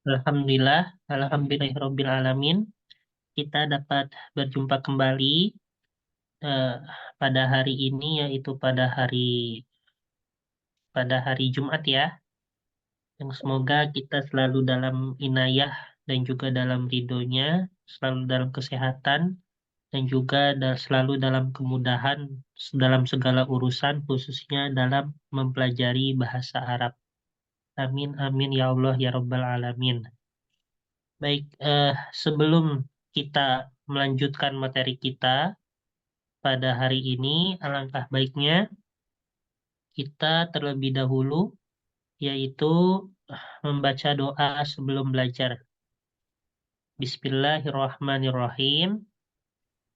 Alhamdulillah, alhamdulillahirabbil alamin. Kita dapat berjumpa kembali eh, pada hari ini, yaitu pada hari Jumat ya. Yang semoga kita selalu dalam inayah dan juga dalam ridhonya, selalu dalam kesehatan dan juga selalu dalam kemudahan dalam segala urusan, khususnya dalam mempelajari bahasa Arab. Amin amin ya Allah ya Rabbal alamin. Baik, sebelum kita melanjutkan materi kita pada hari ini, alangkah baiknya kita terlebih dahulu, yaitu membaca doa sebelum belajar. Bismillahirrahmanirrahim.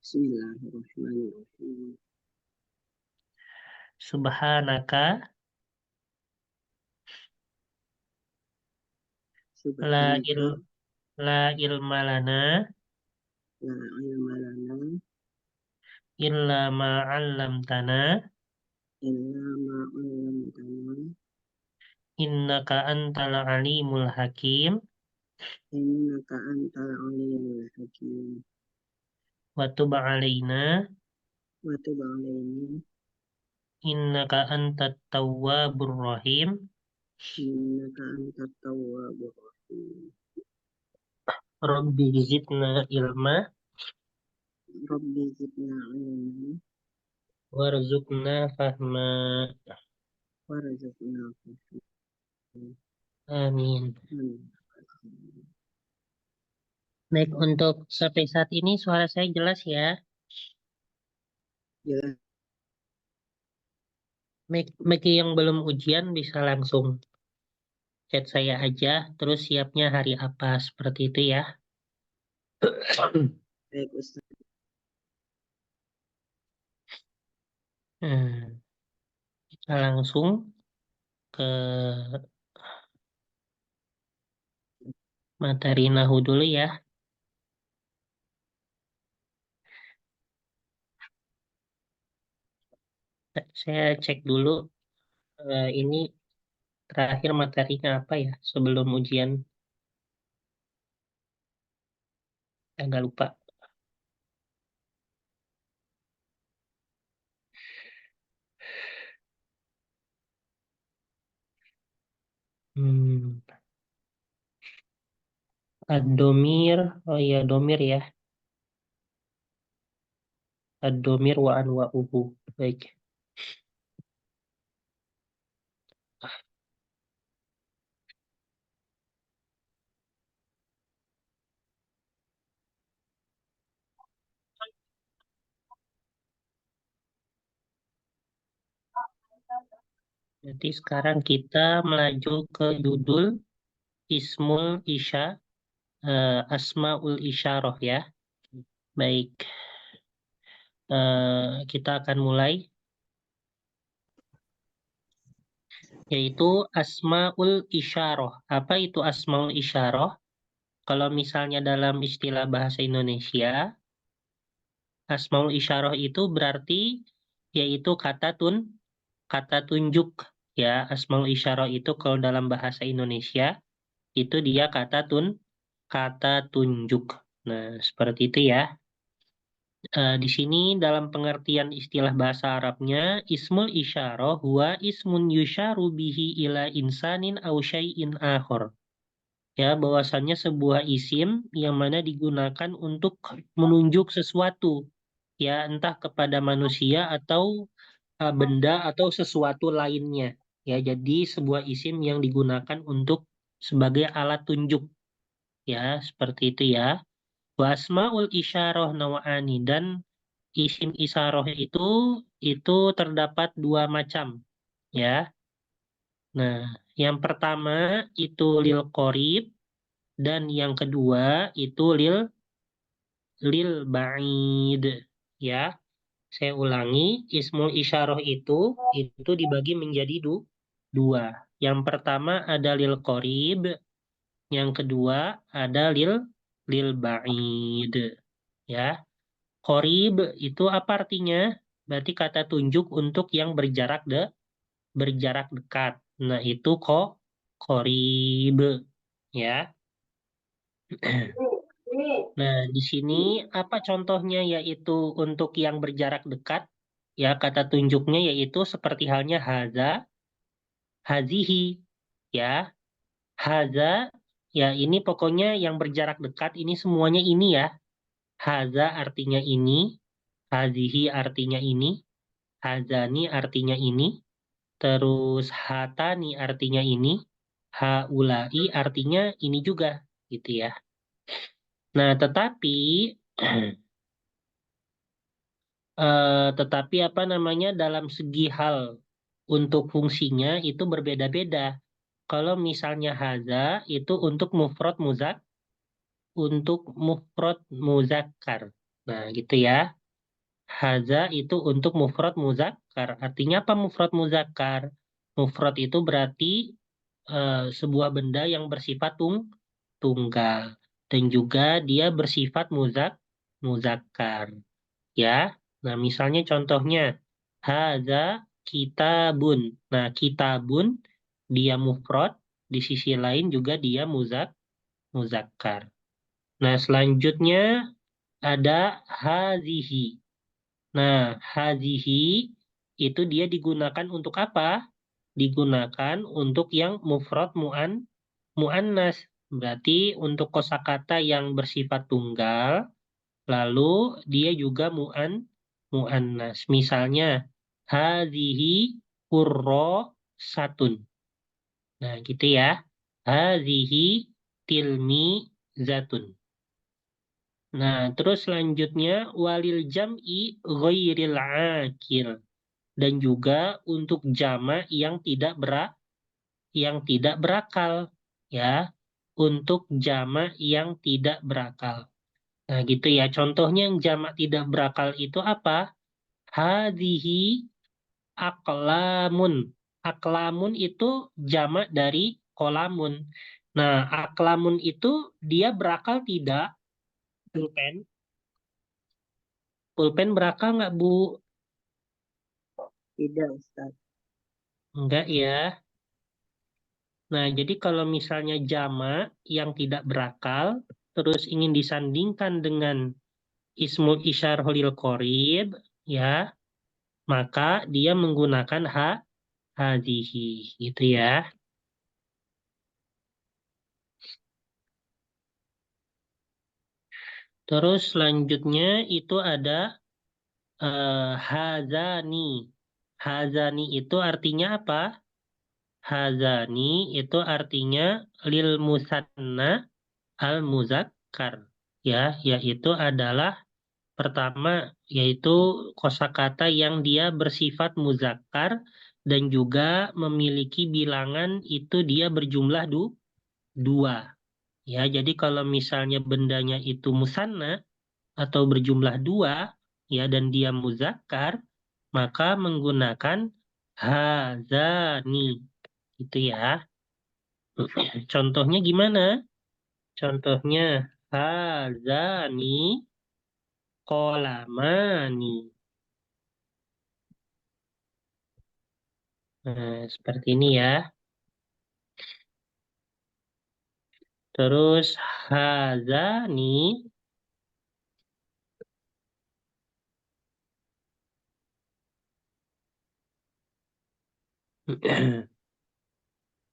Bismillahirrahmanirrahim. Subhanaka la, il, Subhanaka la ilma lana la ilma lana illa ma 'allamtana illa ma 'allamtana innaka antal alimul hakim innaka antal alimul hakim. wa tub 'alaina Wa tub 'alaina innaka antat tawwabur rahim. innaka antat tawwabur rahim. Rabbi zidna ilma Rabbi zidna 'ilma warzuqna fahma. warzuqna fahma. Amin. Amin. Baik, untuk sampai saat ini suara saya jelas ya. Jelas. Bagi yang belum ujian bisa langsung chat saya aja, terus siapnya hari apa, seperti itu ya. Baik Ustaz. Hmm, kita langsung ke materi Nahu dulu ya. Saya cek dulu ini terakhir materinya apa ya sebelum ujian. Agak lupa. Hmm, Ad-domir, oh iya domir ya. Ad-domir wa anwa'uhu. Baik. Jadi sekarang kita melaju ke judul Ismul Isya, Asmaul Isyarah ya. Baik, kita akan mulai, yaitu Asmaul Isyarah. Apa itu Asmaul Isyarah? Kalau misalnya dalam istilah bahasa Indonesia, Asmaul Isyarah itu berarti yaitu kata tunjuk ya. Asmaul Isyarah itu kalau dalam bahasa Indonesia itu dia kata tunjuk. Nah, seperti itu ya. Di sini dalam pengertian istilah bahasa Arabnya, ismul isyarah huwa ismun yusyaru bihi ila insanin aw syai'in akhor. Ya, bahwasannya sebuah isim yang mana digunakan untuk menunjuk sesuatu, ya entah kepada manusia atau benda atau sesuatu lainnya. Ya, jadi sebuah isim yang digunakan untuk sebagai alat tunjuk. Ya, seperti itu ya. Wa asmaul isyarah naw'ani, dan isim isyarah itu terdapat dua macam ya. Nah, yang pertama itu lil qorib dan yang kedua itu lil ba'id ya. Saya ulangi, ismul isyarah itu dibagi menjadi dua. Yang pertama ada lil qorib, yang kedua ada lil ba'id ya. Qorib itu apa artinya? Berarti kata tunjuk untuk yang berjarak dekat. Nah, itu Qorib. Ya. Nah, di sini apa contohnya yaitu untuk yang berjarak dekat? Ya, kata tunjuknya yaitu seperti halnya haza, hazihi. Ya, haza, ya ini pokoknya yang berjarak dekat ini semuanya ini ya. Haza artinya ini, hazihi artinya ini, hazani artinya ini, terus hatani artinya ini, haulai artinya ini juga, gitu ya. Nah, tetapi apa namanya dalam segi hal untuk fungsinya itu berbeda-beda. Kalau misalnya haza itu untuk mufrad muzakkar. Nah, gitu ya. Haza itu untuk mufrad muzakkar. Artinya apa mufrad muzakkar? Mufrad itu berarti sebuah benda yang bersifat tunggal dan juga dia bersifat muzakkar. Ya. Nah, misalnya contohnya haza kitabun. Nah, kitabun dia mufrad, di sisi lain juga dia muzakkar. Nah, selanjutnya ada hazihi. Nah, hazihi itu dia digunakan untuk apa? Digunakan untuk yang mufrad muannas. Berarti untuk kosakata yang bersifat tunggal, lalu dia juga muannas. Misalnya hazihi satun. Nah, gitu ya. Hazihi tilmizatun. Nah, terus selanjutnya walil jam'i ghairil akil dan juga untuk jama yang tidak berakal ya. Untuk jama yang tidak berakal. Nah, gitu ya. Contohnya yang jama tidak berakal itu apa? Hadhihi aklamun. Aklamun itu jamak dari kolamun. Nah, aklamun itu dia berakal tidak? Pulpen. Pulpen berakal nggak, Bu? Tidak, Ustaz. Enggak ya. Nah, jadi kalau misalnya jamak yang tidak berakal, terus ingin disandingkan dengan ismul isyarah lil qorib, ya, maka dia menggunakan hadhihi, gitu ya. Terus selanjutnya itu ada hazani. Hazani itu artinya apa? Hazani itu artinya lil musanna al muzakkar. Ya, yaitu adalah pertama yaitu kosakata yang dia bersifat muzakkar dan juga memiliki bilangan itu dia berjumlah dua. Ya, jadi kalau misalnya bendanya itu musanna atau berjumlah dua, ya dan dia muzakkar, maka menggunakan hazani, gitu ya. Contohnya gimana? Contohnya hazani kolamani. Nah, seperti ini ya. Terus hazani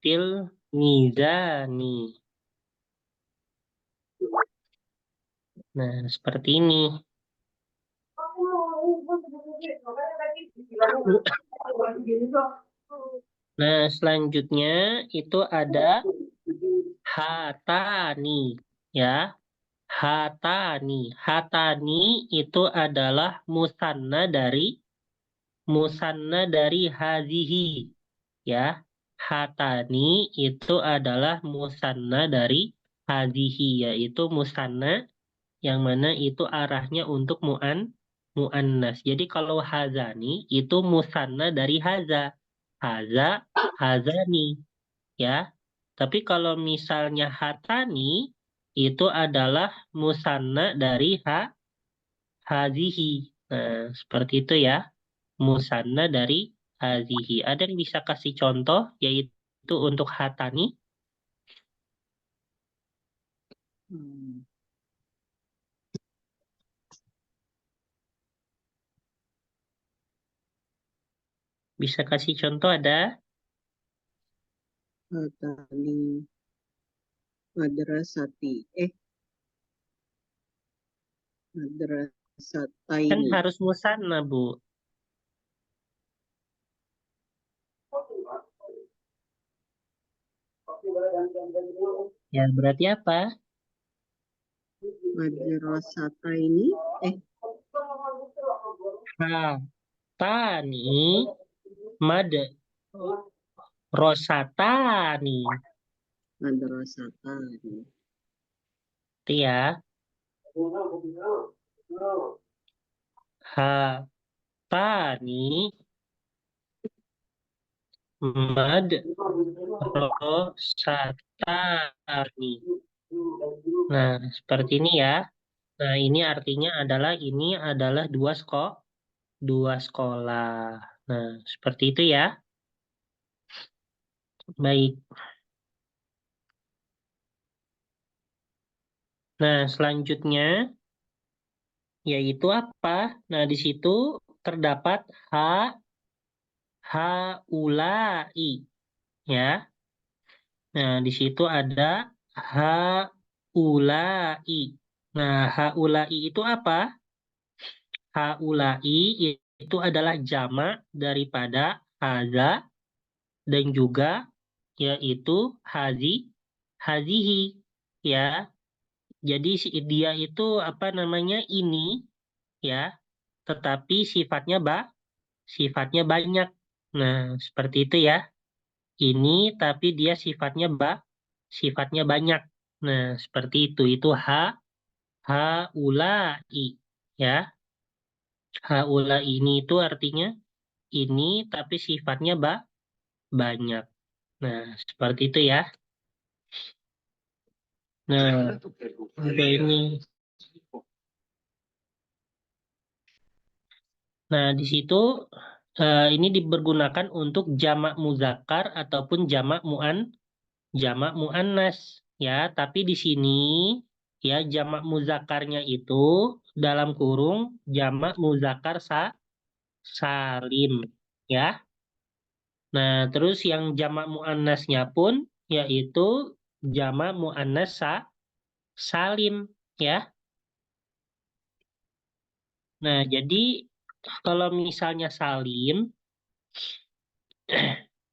til mizani. Nah, seperti ini. Nah, selanjutnya itu ada hatani, ya. Hatani. Hatani itu adalah musanna dari hazihi, ya. Hatani itu adalah musanna dari hazihi, yaitu musanna yang mana itu arahnya untuk muannas. Jadi kalau hazani itu musanna dari haza. Haza, hazani, ya. Tapi kalau misalnya hatani itu adalah musanna dari hazihi. Nah, seperti itu ya. Musanna dari hazihi. Ada yang bisa kasih contoh yaitu itu untuk hatani? Bisa kasih contoh ada? Hatani madrasati. Kan Madrasataini. harus musanna, Bu. Ya, berarti apa? Madrasataini. Hatani mad rosatani. Madrasatani. Itu ya. Hatani mad rosatani. Nah, seperti ini ya. Nah, ini artinya ini adalah dua sekolah. Nah, seperti itu ya. Baik. Nah, selanjutnya yaitu apa? Nah, di situ terdapat haulai ya. Nah, di situ ada haulai. Nah, haulai itu apa? Haulai itu adalah jamak daripada haza dan juga yaitu hazihi ya. Jadi dia itu apa namanya ini ya, tetapi sifatnya banyak. Nah, seperti itu ya. Ini tapi dia sifatnya banyak. Nah, seperti itu. Itu haulai ya. Haulai ini itu artinya ini tapi sifatnya banyak. Nah, seperti itu ya. Nah, ada ini. Nah, di situ ini dipergunakan untuk jamak muzakkar ataupun jamak muannas ya. Tapi di sini ya jamak muzakkarnya itu dalam kurung jamak muzakkar salim ya. Nah, terus yang jamak muannasnya pun yaitu jamak muannas salim ya. Nah, jadi kalau misalnya salim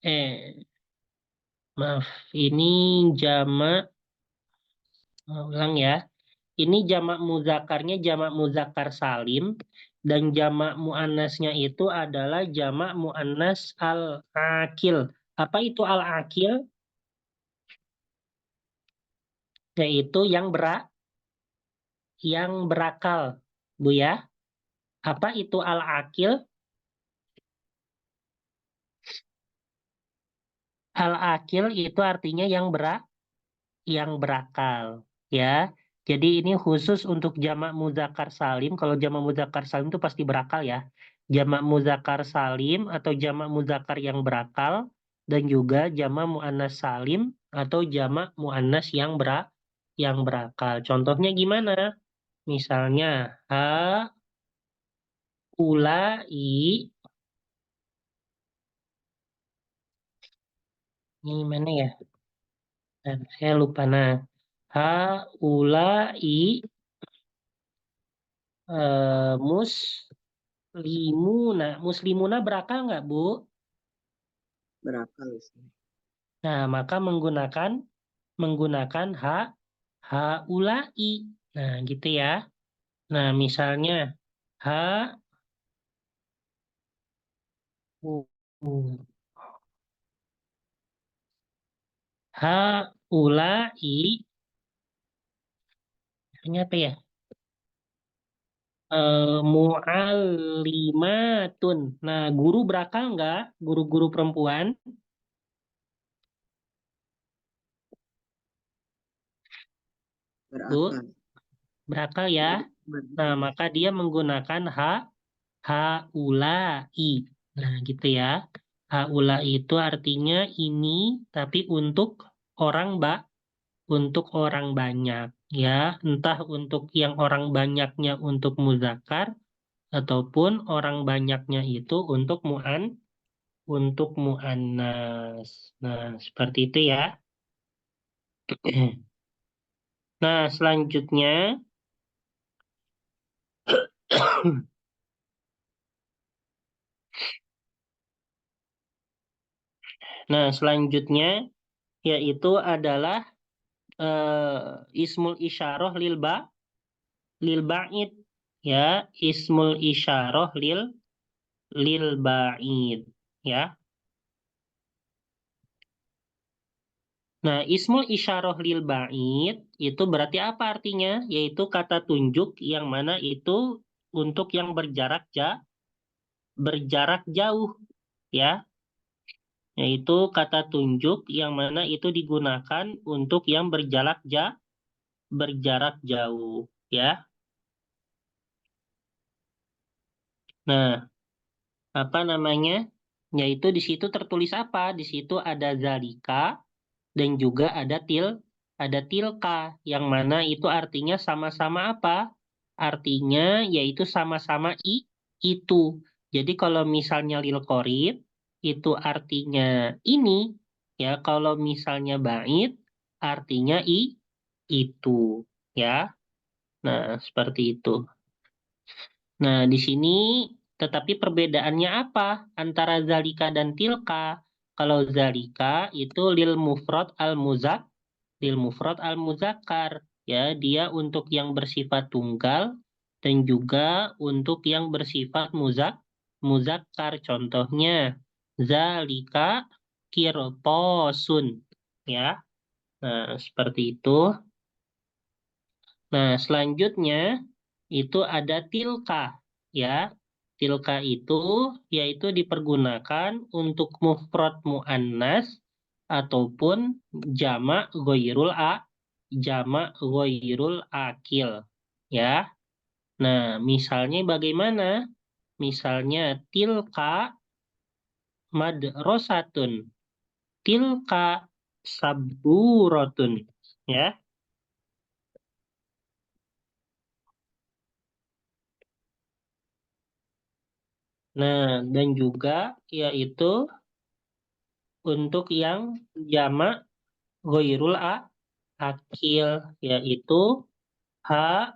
eh maaf, ini jamak ulang ya. Ini jamak muzakarnya jamak muzakar salim dan jamak muannasnya itu adalah jamak muannas al-akil. Apa itu al-akil? Yaitu yang berakal, Bu ya. Apa itu al-akil? Al-akil itu artinya yang berakal, ya. Jadi ini khusus untuk jamak muzakkar salim. Kalau jamak muzakkar salim itu pasti berakal ya. Jamak muzakkar salim atau jamak muzakkar yang berakal dan juga jamak muannas salim atau jamak muannas yang berakal. Contohnya gimana? Misalnya ulai ini mana ya? Saya lupa. Nah, ulai muslimuna berakal nggak, Bu? Berakal sih. Nah, maka menggunakan haulai. Nah, gitu ya. Nah, misalnya ha u- u- haulai ini apa ya? Muallimatun. Nah, guru berakal nggak? Guru-guru perempuan, Bu? Berakal. Berakal ya. Nah, Berakal. maka dia menggunakan haulai. Nah, gitu ya. Haula itu artinya ini, tapi untuk orang banyak, ya. Entah untuk yang orang banyaknya untuk muzakkar, ataupun orang banyaknya itu untuk muannas. Nah, seperti itu ya. Nah, selanjutnya, nah selanjutnya yaitu adalah ismul isyarah lil ba'id, ya, ismul isyarah lil ba'id, ya. Nah, ismul isyarah lil ba'id itu berarti apa artinya? Yaitu kata tunjuk yang mana itu untuk yang berjarak jauh, ya. Yaitu kata tunjuk yang mana itu digunakan untuk yang berjarak jauh, ya. Nah, apa namanya? Yaitu di situ tertulis apa? Di situ ada zalika dan juga ada tilka yang mana itu artinya sama-sama apa? Artinya yaitu sama-sama itu. Jadi kalau misalnya lil qorib itu artinya ini, ya. Kalau misalnya bait artinya itu, ya. Nah, seperti itu. Nah, di sini tetapi perbedaannya apa antara zalika dan tilka? Kalau zalika itu lil mufrad al muzakkar, ya, dia untuk yang bersifat tunggal dan juga untuk yang bersifat muzakkar. Contohnya zalika kirtosun, ya. Nah, seperti itu. Nah, selanjutnya itu ada tilka, ya. Tilka itu yaitu dipergunakan untuk mufrad muannas ataupun jamak ghairul akil, ya. Nah, misalnya bagaimana? Misalnya tilka madrasatun, tilka saburatun, ya. Nah, dan juga yaitu untuk yang jamak ghairul akil, yaitu ha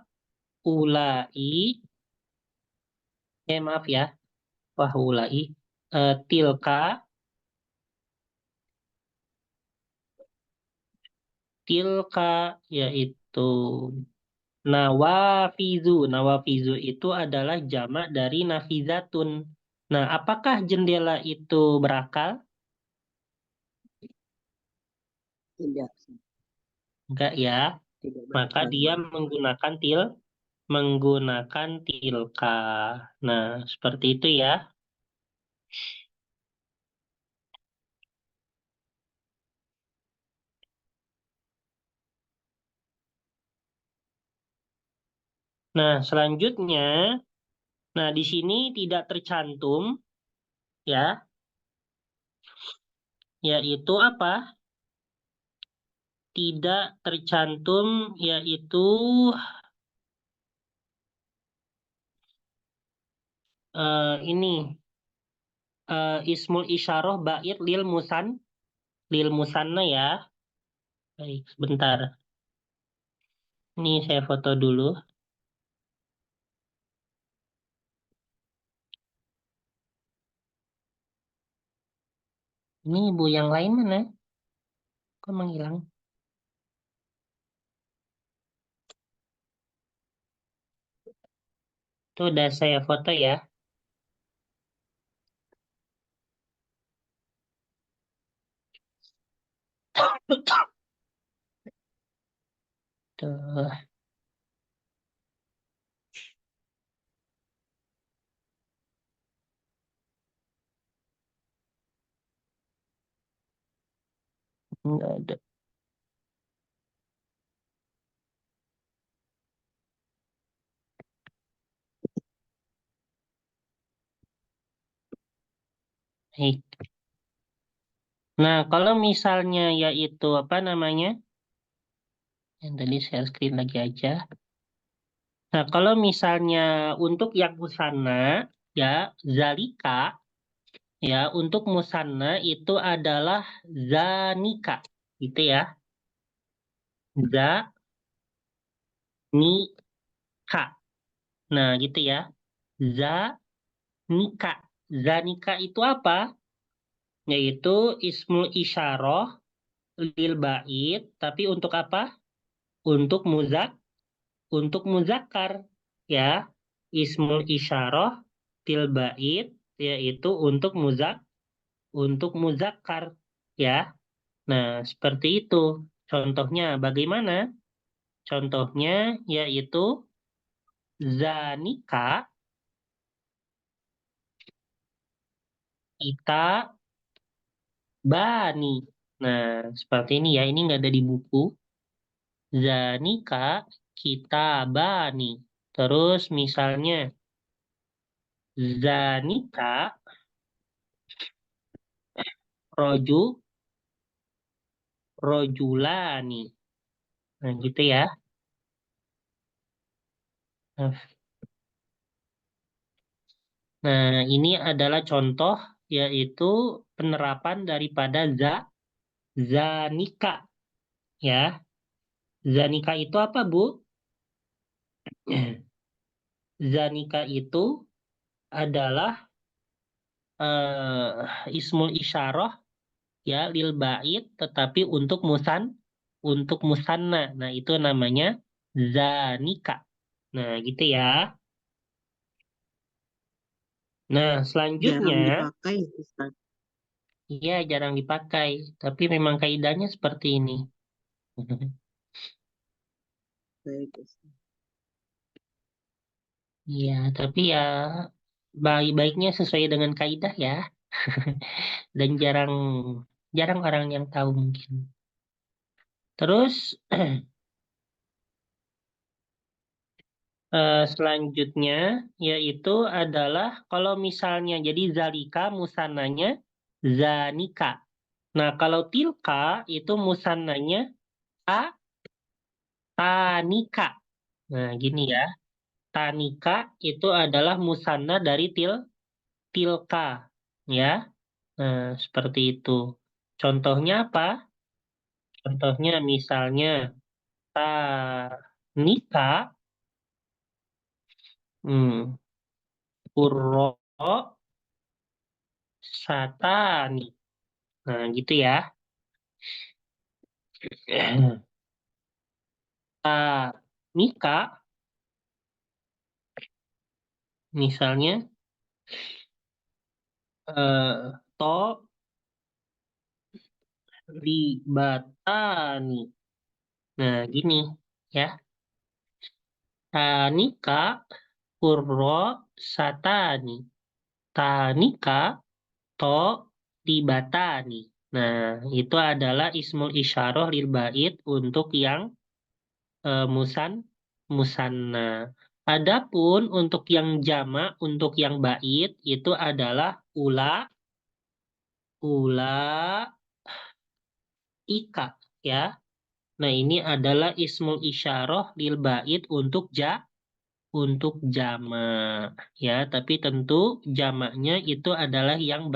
ulai, maaf ya, wahulai, tilka tilka yaitu nawafizu itu adalah jamak dari nafizatun. Nah, apakah jendela itu berakal? Tidak, Enggak, ya. tidak Maka berakal. dia menggunakan tilka. Nah, seperti itu ya. Nah, selanjutnya, nah di sini tidak tercantum, ya, yaitu apa? Tidak tercantum yaitu ini ismul isyarah bait lil musanna, ya. Baik, sebentar. Ini saya foto dulu. Ini ibu yang lain mana? Kok menghilang? Itu udah saya foto ya. Tuh, nggak ada. Baik. Nah, kalau misalnya yaitu apa namanya? Yang tadi share screen lagi aja. Nah, kalau misalnya untuk yang musanna, ya, zalika, ya, untuk musanna itu adalah zanika, gitu ya. Zanika. Nah, gitu ya. Zanika. Zanika itu apa? Yaitu ismul isyarah lil bait, tapi untuk apa? Untuk muzakkar, ya. Ismul isyarah til bait yaitu untuk muzakkar, ya. Nah, seperti itu. Contohnya bagaimana? Contohnya yaitu zanika kita bani. Nah, seperti ini ya. Ini nggak ada di buku. Zanika kita bani. Terus misalnya zanika roju rojulani. Nah, gitu ya. Nah, ini adalah contoh yaitu penerapan daripada zanika, ya. Zanika itu apa, Bu? Zanika itu adalah ismul isyarah, ya, lil bait tetapi untuk musanna. Nah, itu namanya zanika. Nah, gitu ya. Nah, Jarang selanjutnya, dipakai, Ustaz. iya, jarang dipakai, tapi memang kaidahnya seperti ini. Baik, Ustaz. Iya, tapi ya baik-baiknya sesuai dengan kaidah ya. Dan jarang jarang orang yang tahu mungkin. Terus selanjutnya yaitu adalah kalau misalnya jadi zalika musannanya zanika. Nah, kalau tilka itu musannanya tanika. Nah, gini ya. Tanika itu adalah musanna dari tilka, ya. Nah, seperti itu. Contohnya apa? Contohnya misalnya tanika, hmm, purro satani. Nah, gitu ya. Tanika, misalnya to libatani. Nah, gini ya. Tanika purro satani. Tanika to libatani. Nah, itu adalah ismul isyarah lil bait untuk yang musanna. Adapun untuk yang jama, untuk yang bait itu adalah ula ika, ya. Nah, ini adalah ismul isyarah lil bait untuk jama, ya. Tapi tentu jamaknya itu adalah yang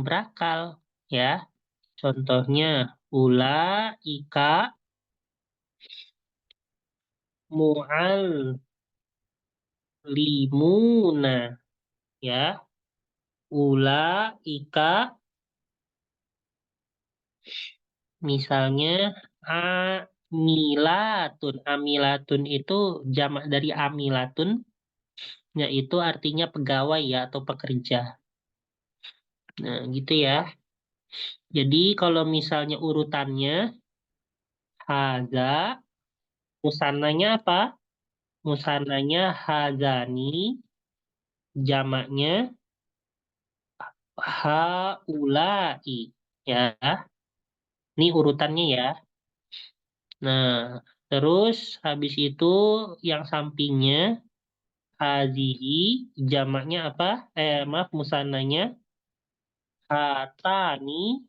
berakal, ya. Contohnya ula ika mu'allimuna, ya. Ula ika misalnya amilatun. Amilatun itu jamak dari amilatun, yaitu artinya pegawai ya atau pekerja. Nah, gitu ya. Jadi kalau misalnya urutannya haza, musananya apa? Musananya hazani, jamaknya haulai, ya. Ini urutannya ya. Nah, terus habis itu yang sampingnya hazihi, jamaknya apa? Maaf, musananya hatani,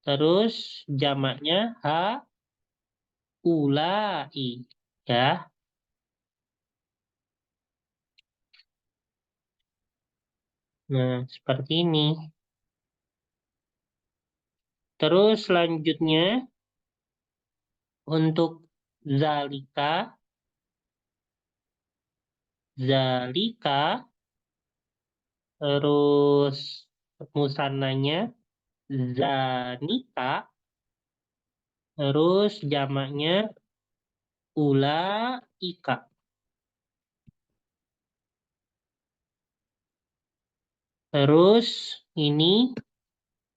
Terus jamaknya haulai. Ya. Nah, seperti ini. Terus selanjutnya untuk zalika, zalika, terus musananya zanika, terus jamaknya ulaika. Terus ini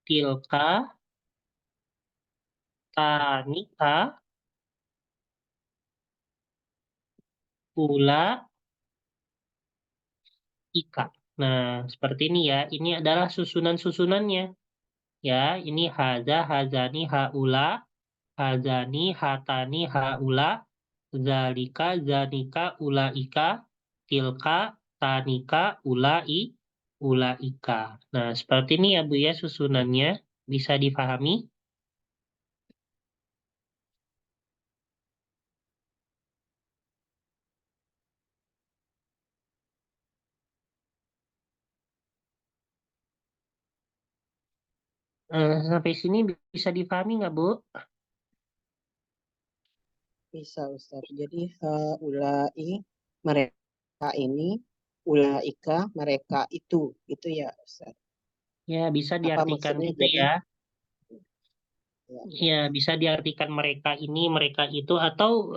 tilka, tanika, ulaika. Nah, seperti ini ya. Ini adalah susunan-susunannya. Ya, ini haza, hazani, haula, hazani, hatani, haula, zalika, zanika, ulaika, tilka, tanika, ulaika. Nah, seperti ini ya Bu ya susunannya. Bisa dipahami? Sampai sini bisa dipahami nggak Bu? Bisa Ustaz. Jadi haulai mereka ini, ulaika mereka itu ya Ustaz. Ya, bisa Apa diartikan maksudnya gitu jadi ya. ya, Ya, bisa diartikan mereka ini, mereka itu, atau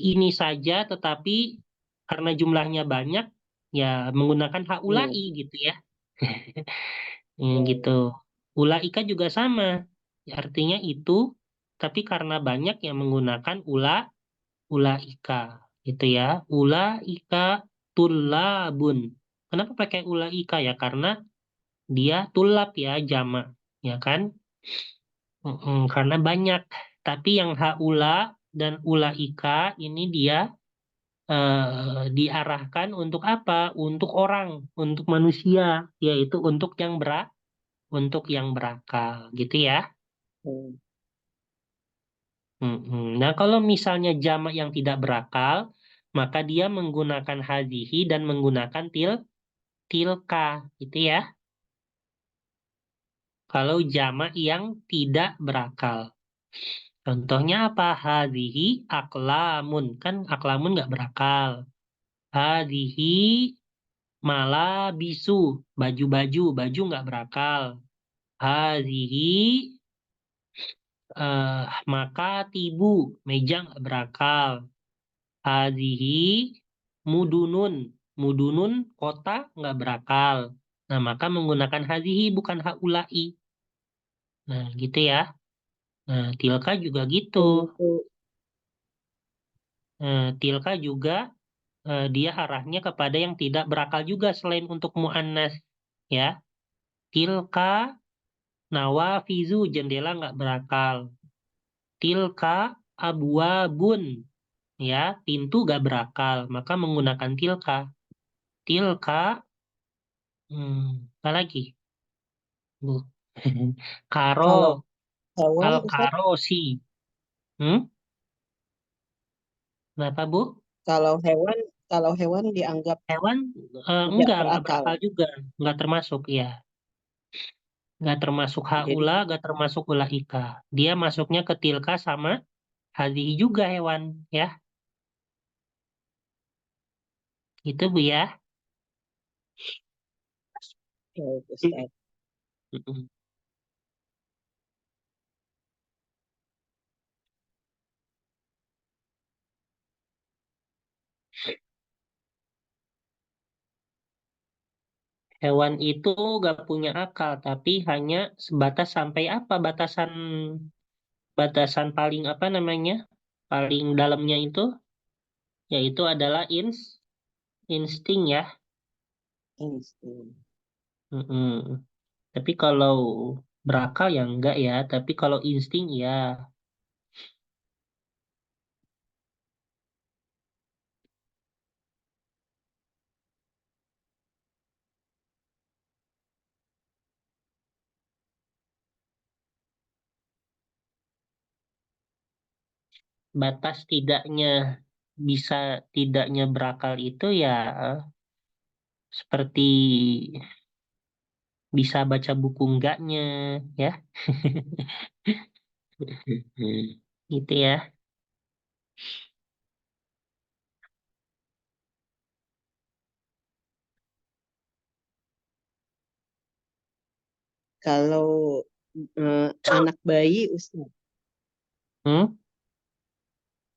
ini saja tetapi karena jumlahnya banyak, ya menggunakan haulai hmm, gitu ya. Gitu. ya, Ulaika juga sama. Artinya itu, tapi karena banyak yang menggunakan ulaika gitu ya. Ulaika tulabun. Kenapa pakai ulaika ya? Karena dia tulab ya, jamak, ya kan? Karena banyak. Tapi yang haula dan ulaika ini dia diarahkan untuk apa? Untuk orang, untuk manusia, yaitu untuk yang berakal, gitu ya. hmm. Nah, kalau misalnya jamak yang tidak berakal, maka dia menggunakan hadhihi dan menggunakan tilka, gitu ya. Kalau jamak yang tidak berakal. Contohnya apa? Hadhihi aklamun. Kan aklamun nggak berakal. Hadhihi malabisu. Baju-baju. Baju nggak berakal. Hadhihi maka tibu. Meja nggak berakal. Hadhihi mudunun. Mudunun kota nggak berakal. Nah, maka menggunakan hadhihi bukan haulai. Nah, gitu ya. Nah, tilka juga gitu. Untuk Tilka juga dia arahnya kepada yang tidak berakal juga selain untuk muannas ya. Tilka nawafizu jendela nggak berakal. Tilka abwabun ya pintu nggak berakal maka menggunakan tilka. Tilka apa lagi Bu? Karo kalau hewan al Ustaz, karosi. Hmm? Kenapa Bu? kalau hewan kalau hewan dianggap Hewan tidak nggak berakal. berakal juga, nggak termasuk ya. Nggak termasuk Jadi haula, nggak termasuk ulaika. Dia masuknya ke tilka sama hadhihi juga hewan, ya. Itu Bu ya. Ustaz, Mm-mm. Hewan itu nggak punya akal, tapi hanya sebatas sampai apa batasan batasan paling apa namanya paling dalamnya itu, yaitu adalah insting ya. insting. Mm-mm. Tapi kalau berakal ya enggak ya. Tapi kalau insting ya. batas tidaknya berakal itu ya seperti bisa baca buku enggaknya, ya. Gitu ya. Kalau anak bayi, Ustaz, Hmm?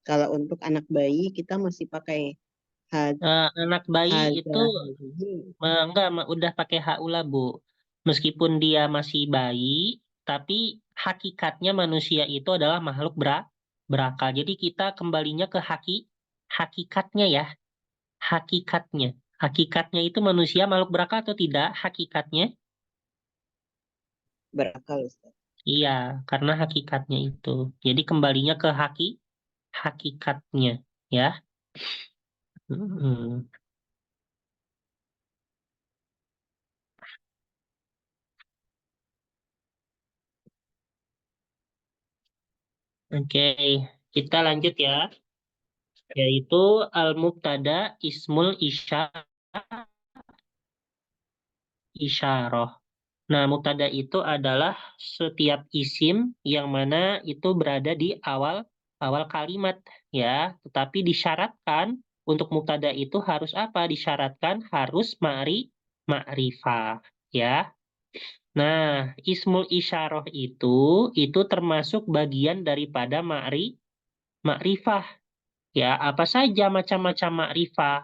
kalau untuk anak bayi kita masih pakai Anak bayi itu haza hazihi. enggak, udah pakai haula, Bu. Meskipun dia masih bayi, tapi hakikatnya manusia itu adalah makhluk berakal. Jadi kita kembalinya ke hakikatnya ya, hakikatnya. Hakikatnya itu manusia makhluk berakal atau tidak? Hakikatnya? Berakal, Ustaz. Iya, karena hakikatnya itu. Jadi kembalinya ke hakikatnya, ya. Hmm. Oke, kita lanjut ya. Yaitu al-mubtada ismul isyarah. Nah, mubtada itu adalah setiap isim yang mana itu berada di awal awal kalimat, ya. Tetapi disyaratkan untuk mubtada itu harus apa? Disyaratkan harus ma'rifah, ya. Nah, ismul isyarah itu termasuk bagian daripada ma'rifah, ya. Apa saja macam-macam ma'rifah?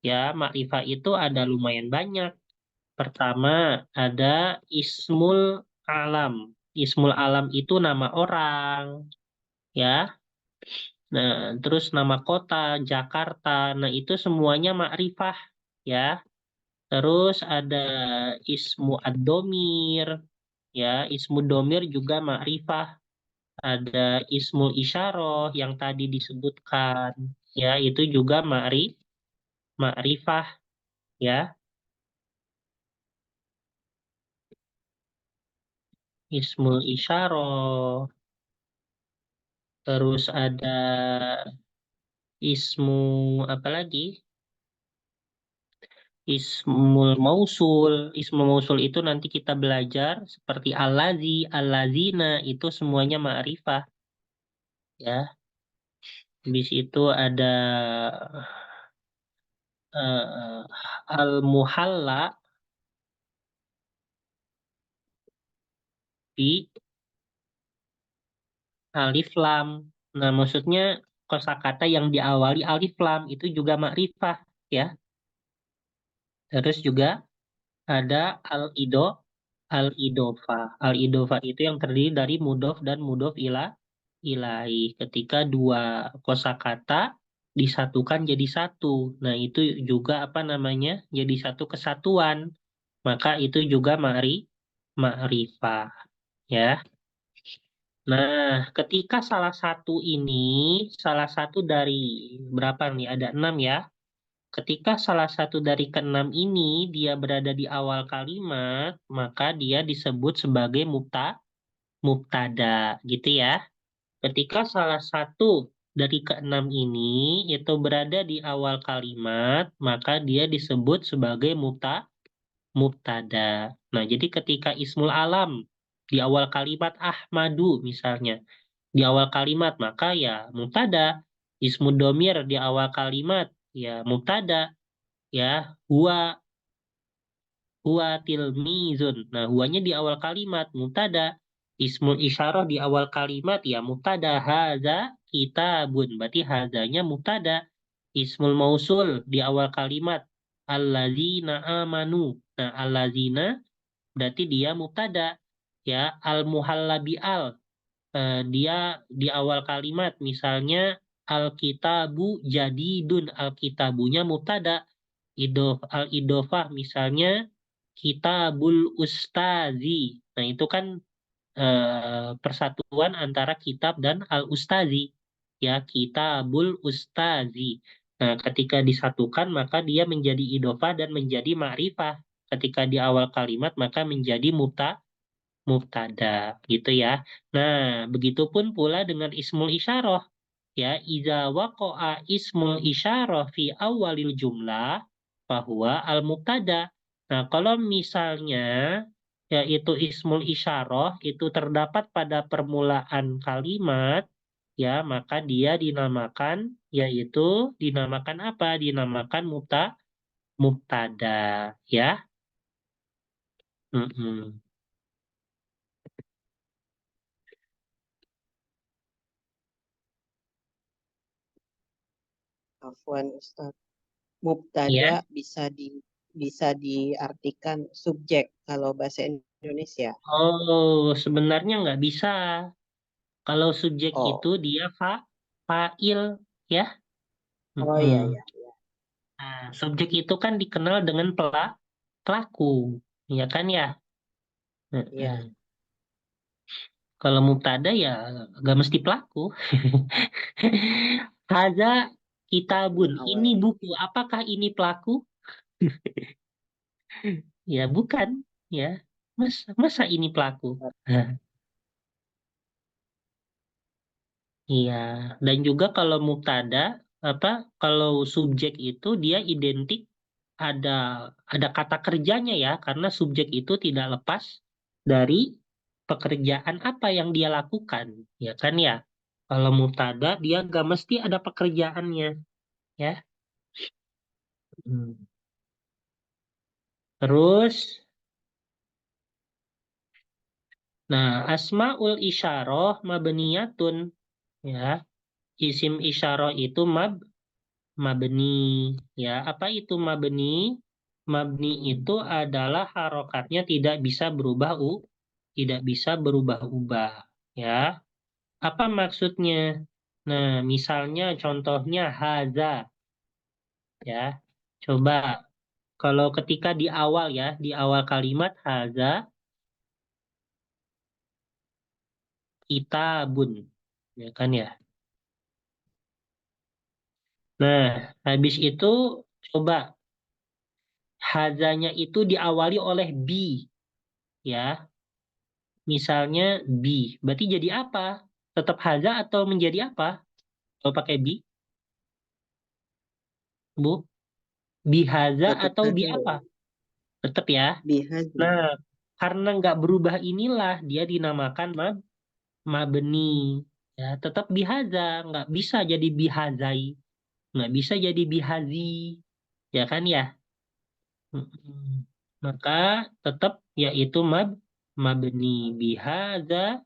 Ya, ma'rifah itu ada lumayan banyak. Pertama, ada ismul alam. Ismul alam itu nama orang, ya. Nah, terus nama kota, Jakarta. Nah, itu semuanya ma'rifah, ya. Terus ada ismu ad-domir, ya. Ismu domir juga ma'rifah. Ada ismul isyarah yang tadi disebutkan, ya. Itu juga ma'rifah, ya. Ismul isyarah. Terus ada ismu apa lagi? Ismul mausul. Ismul mausul itu nanti kita belajar seperti allazi, allazina itu semuanya ma'rifah, ya. Habis itu ada eh, al-muhalla bi alif lam. Nah, maksudnya kosakata yang diawali alif lam itu juga ma'rifah, ya. Terus juga ada al-idofa. Al-idofa itu yang terdiri dari mudof dan mudof ilahi. Ketika dua kosakata disatukan jadi satu. Nah, itu juga apa namanya? Jadi satu kesatuan. Maka itu juga ma'rifah, ya. Nah, ketika salah satu dari berapa nih? Ada 6 ya. Ketika salah satu dari keenam ini dia berada di awal kalimat, maka dia disebut sebagai mubtada, gitu ya. Ketika salah satu dari keenam ini itu berada di awal kalimat, maka dia disebut sebagai mubtada. Nah, jadi ketika ismul alam di awal kalimat Ahmadu misalnya, di awal kalimat maka ya mubtada. Ismud domir di awal kalimat ya mubtada, ya. Huwa tilmizun. Nah, huwanya di awal kalimat mubtada. Ismul isyarah di awal kalimat ya mubtada. Haza kitabun. Berarti hazanya mubtada. Ismul mausul di awal kalimat allazina amanu. Nah, allazina berarti dia mubtada, ya. Al muhalla bi al, dia di awal kalimat misalnya al-kitabu jadidun, al-kitabunya mubtada. Al-idofah misalnya kitabul ustazi. Nah, itu kan persatuan antara kitab dan al-ustazi, ya. Kitabul ustazi. Nah, ketika disatukan maka dia menjadi idofah dan menjadi ma'rifah. Ketika di awal kalimat maka menjadi mubtada, gitu ya. Nah, begitupun pula dengan ismul isyarah. ya idza waqa'a ismul isyarah fi awalil jumlah fahuwa al-mubtada. Nah, kalau misalnya yaitu ismul isyarah itu terdapat pada permulaan kalimat, ya maka dia dinamakan dinamakan apa? Dinamakan mubtada, ya. Mm-mm. Afwan Ustaz. Ya. Mubtada bisa diartikan subjek kalau bahasa Indonesia. Oh, sebenarnya nggak bisa. Kalau subjek itu Oh, dia fa'il, ya. oh iya Mm-mm. ya. Nah, subjek itu kan dikenal dengan pelaku, ya kan ya. Iya. Mm-mm. Kalau mubtada ya nggak mesti pelaku. Haza kitabun, ini Awal. buku. Apakah ini pelaku? Ya bukan, ya. Masa ini pelaku? Iya, dan juga kalau mubtada kalau subjek itu dia identik ada ada kata kerjanya ya, karena subjek itu tidak lepas dari pekerjaan apa yang dia lakukan, ya kan ya. Kalau mubtada dia nggak mesti ada pekerjaannya, ya. Hmm. Terus, nah asmaul isyarah mabniyatun, ya. Isim isyarah itu mabni, ya. Apa itu mabni? Mabni itu adalah harokatnya tidak bisa berubah-ubah, ya. Apa maksudnya? Nah, misalnya contohnya haza, ya. Coba kalau ketika di awal ya, di awal kalimat haza kitabun, ya kan ya. Nah, habis itu coba hazanya itu diawali oleh bi, ya. Misalnya bi, berarti jadi apa? Tetap haza atau menjadi apa? Kalau pakai bi, Bu? Bihaza Tetap atau bi ada apa? ya. Tetap ya. Bihaza. Nah, karena nggak berubah inilah dia dinamakan mabni. Ya, tetap bihaza, nggak bisa jadi bihazai, nggak bisa jadi bihazi, ya kan ya. Mm-mm. Maka tetap yaitu mabni bihaza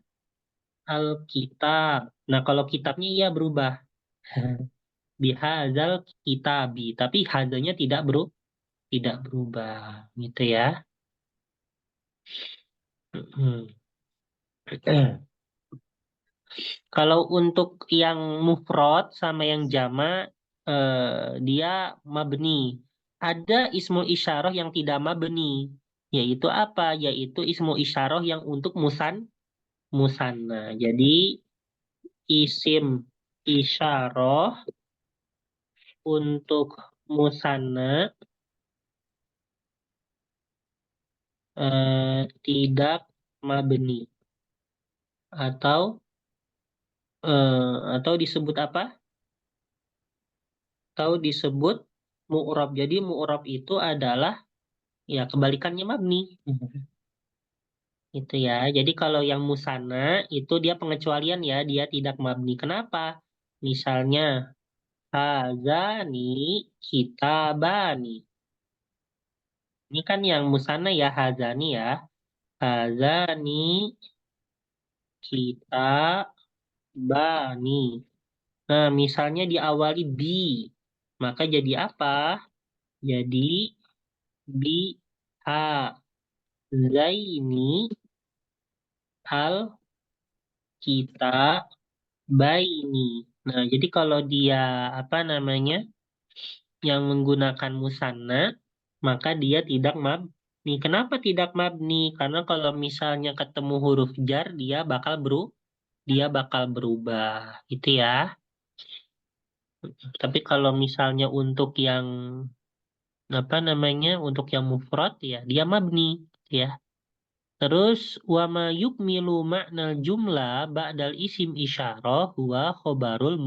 alkitab. Nah, kalau kitabnya iya berubah. Bihazal kitabi, tapi hazanya tidak berubah, gitu ya. Mm-mm. Kalau untuk yang mufrad sama yang jama, dia mabni. Ada ismul isyarah yang tidak mabni. Yaitu apa? Yaitu ismul isyarah yang untuk musanna. Jadi isim isyarah untuk musanna tidak mabni atau atau disebut apa? Atau disebut mu'rab. Jadi mu'rab itu adalah ya kebalikannya mabni. Itu ya. Jadi kalau yang musanna itu dia pengecualian ya, dia tidak mabni. Kenapa? Misalnya hazani kitabani. Ini kan yang musanna ya hazani ya. Hazani kitabani. Nah, misalnya diawali bi, maka jadi apa? Jadi bi ha zaini al kita baini. Nah, jadi kalau dia apa namanya yang menggunakan musanna, maka dia tidak mabni. Kenapa tidak mabni? Karena kalau misalnya ketemu huruf jar, dia bakal berubah, gitu ya. Tapi kalau misalnya untuk yang apa namanya, untuk yang mufrad ya dia mabni, ya. Terus wa ma yukmilu ma'nal jumlah ba'dal isim isyarah huwa khobarul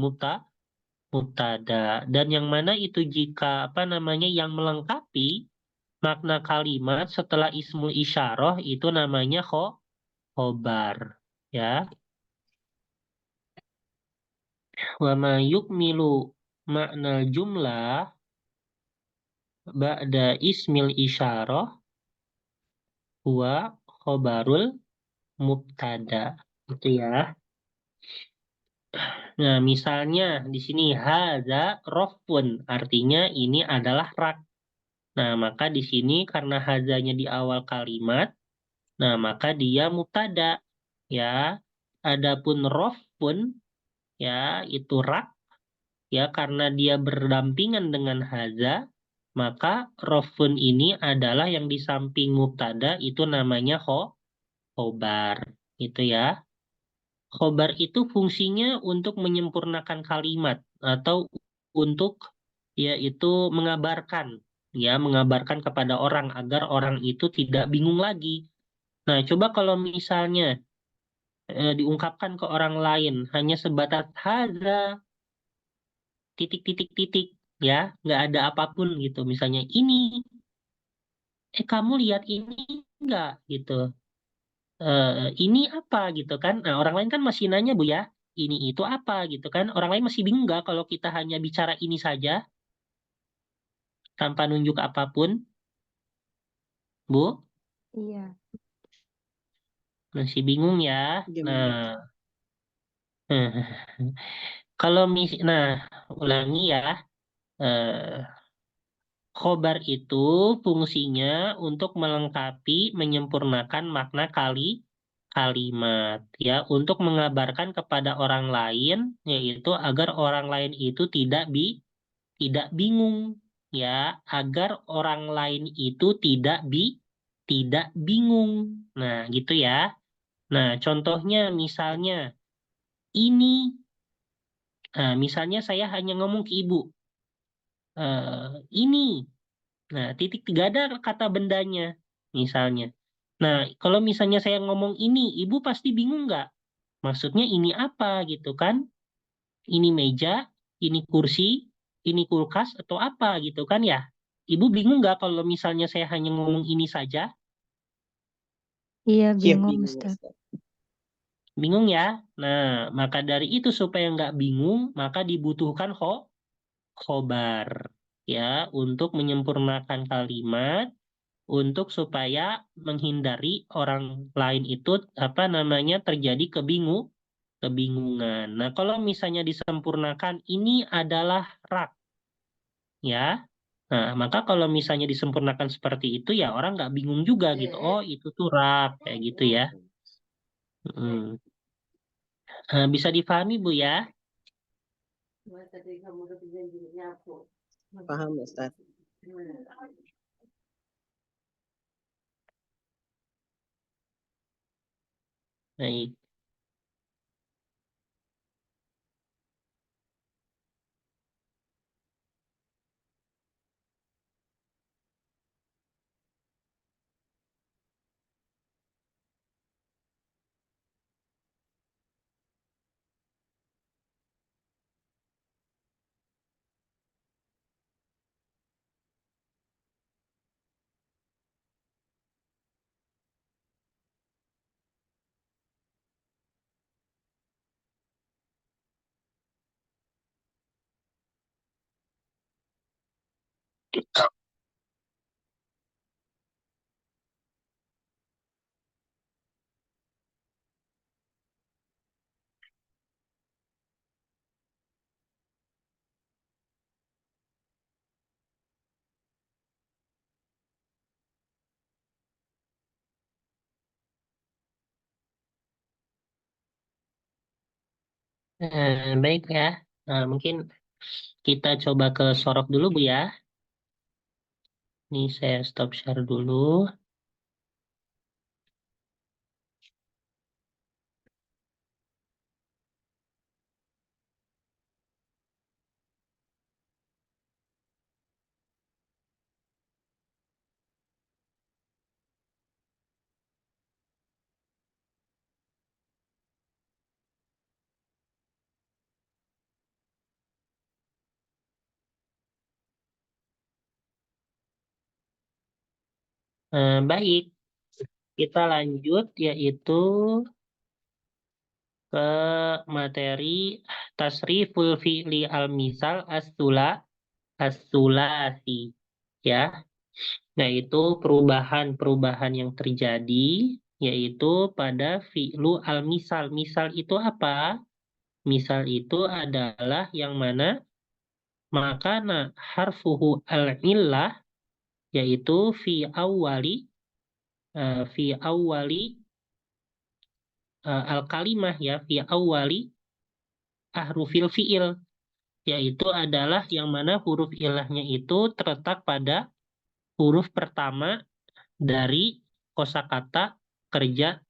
mubtada. Dan yang mana itu jika apa namanya yang melengkapi makna kalimat setelah ismul isyarah itu namanya khobar. Ya. Wa ma yukmilu ma'nal jumlah ba'da ismil isyarah huwa khobarul mubtada. Itu ya. Nah, misalnya di sini hadza rofun, artinya ini adalah rak. Nah, maka di sini karena hadzanya di awal kalimat, nah maka dia mubtada ya. Adapun rofun ya itu rak ya karena dia berdampingan dengan hadza, maka rofun ini adalah yang di samping mubtada itu namanya khobar. Itu ya. Khobar itu fungsinya untuk menyempurnakan kalimat atau untuk yaitu mengabarkan ya mengabarkan kepada orang agar orang itu tidak bingung lagi. Nah, coba kalau misalnya diungkapkan ke orang lain hanya sebatas hadza titik titik titik ya nggak ada apapun gitu misalnya ini kamu lihat ini nggak gitu. Ini apa gitu kan. Nah, orang lain kan masih nanya Bu ya, ini itu apa gitu kan. Orang lain masih bingung nggak kalau kita hanya bicara ini saja tanpa nunjuk apapun, Bu? Iya. Masih bingung ya. Gimana? Nah, kalau nah ulangi ya. Eh, Khobar itu fungsinya untuk melengkapi, menyempurnakan makna kalimat ya, untuk mengabarkan kepada orang lain yaitu agar orang lain itu tidak bingung ya, agar orang lain itu tidak bingung. Nah, gitu ya. Nah, contohnya misalnya ini misalnya saya hanya ngomong ke ibu ini. Nah, titik tiga ada kata bendanya misalnya. Nah, kalau misalnya saya ngomong ini, ibu pasti bingung nggak? Maksudnya ini apa gitu kan? Ini meja, ini kursi, ini kulkas atau apa gitu kan ya? Ibu bingung nggak kalau misalnya saya hanya ngomong ini saja? Iya, Iya, bingung, bingung, Ustaz. Ustaz. Bingung ya? Nah, maka dari itu supaya nggak bingung, maka dibutuhkan khobar ya untuk menyempurnakan kalimat untuk supaya menghindari orang lain itu apa namanya terjadi kebingungan. Nah, kalau misalnya disempurnakan ini adalah rak ya. Nah, maka kalau misalnya disempurnakan seperti itu ya orang nggak bingung juga gitu. Oh, itu tuh rak kayak gitu ya. Hmm. Bisa difahami Bu ya? Paham, Ustaz. Baik. Baik ya. Nah, mungkin kita coba ke sorok dulu Bu ya. Ini saya stop share dulu. Baik, kita lanjut yaitu ke materi tasriful fi'li al-misal as-sulasi. Ya, yaitu perubahan-perubahan yang terjadi yaitu pada fi'lu al-misal. Misal itu apa? Misal itu adalah yang mana makana harfuhu al-illah yaitu fi awali al-kalimah ya fi awali ahrufil fi'il yaitu adalah yang mana huruf ilahnya itu terletak pada huruf pertama dari kosakata kerja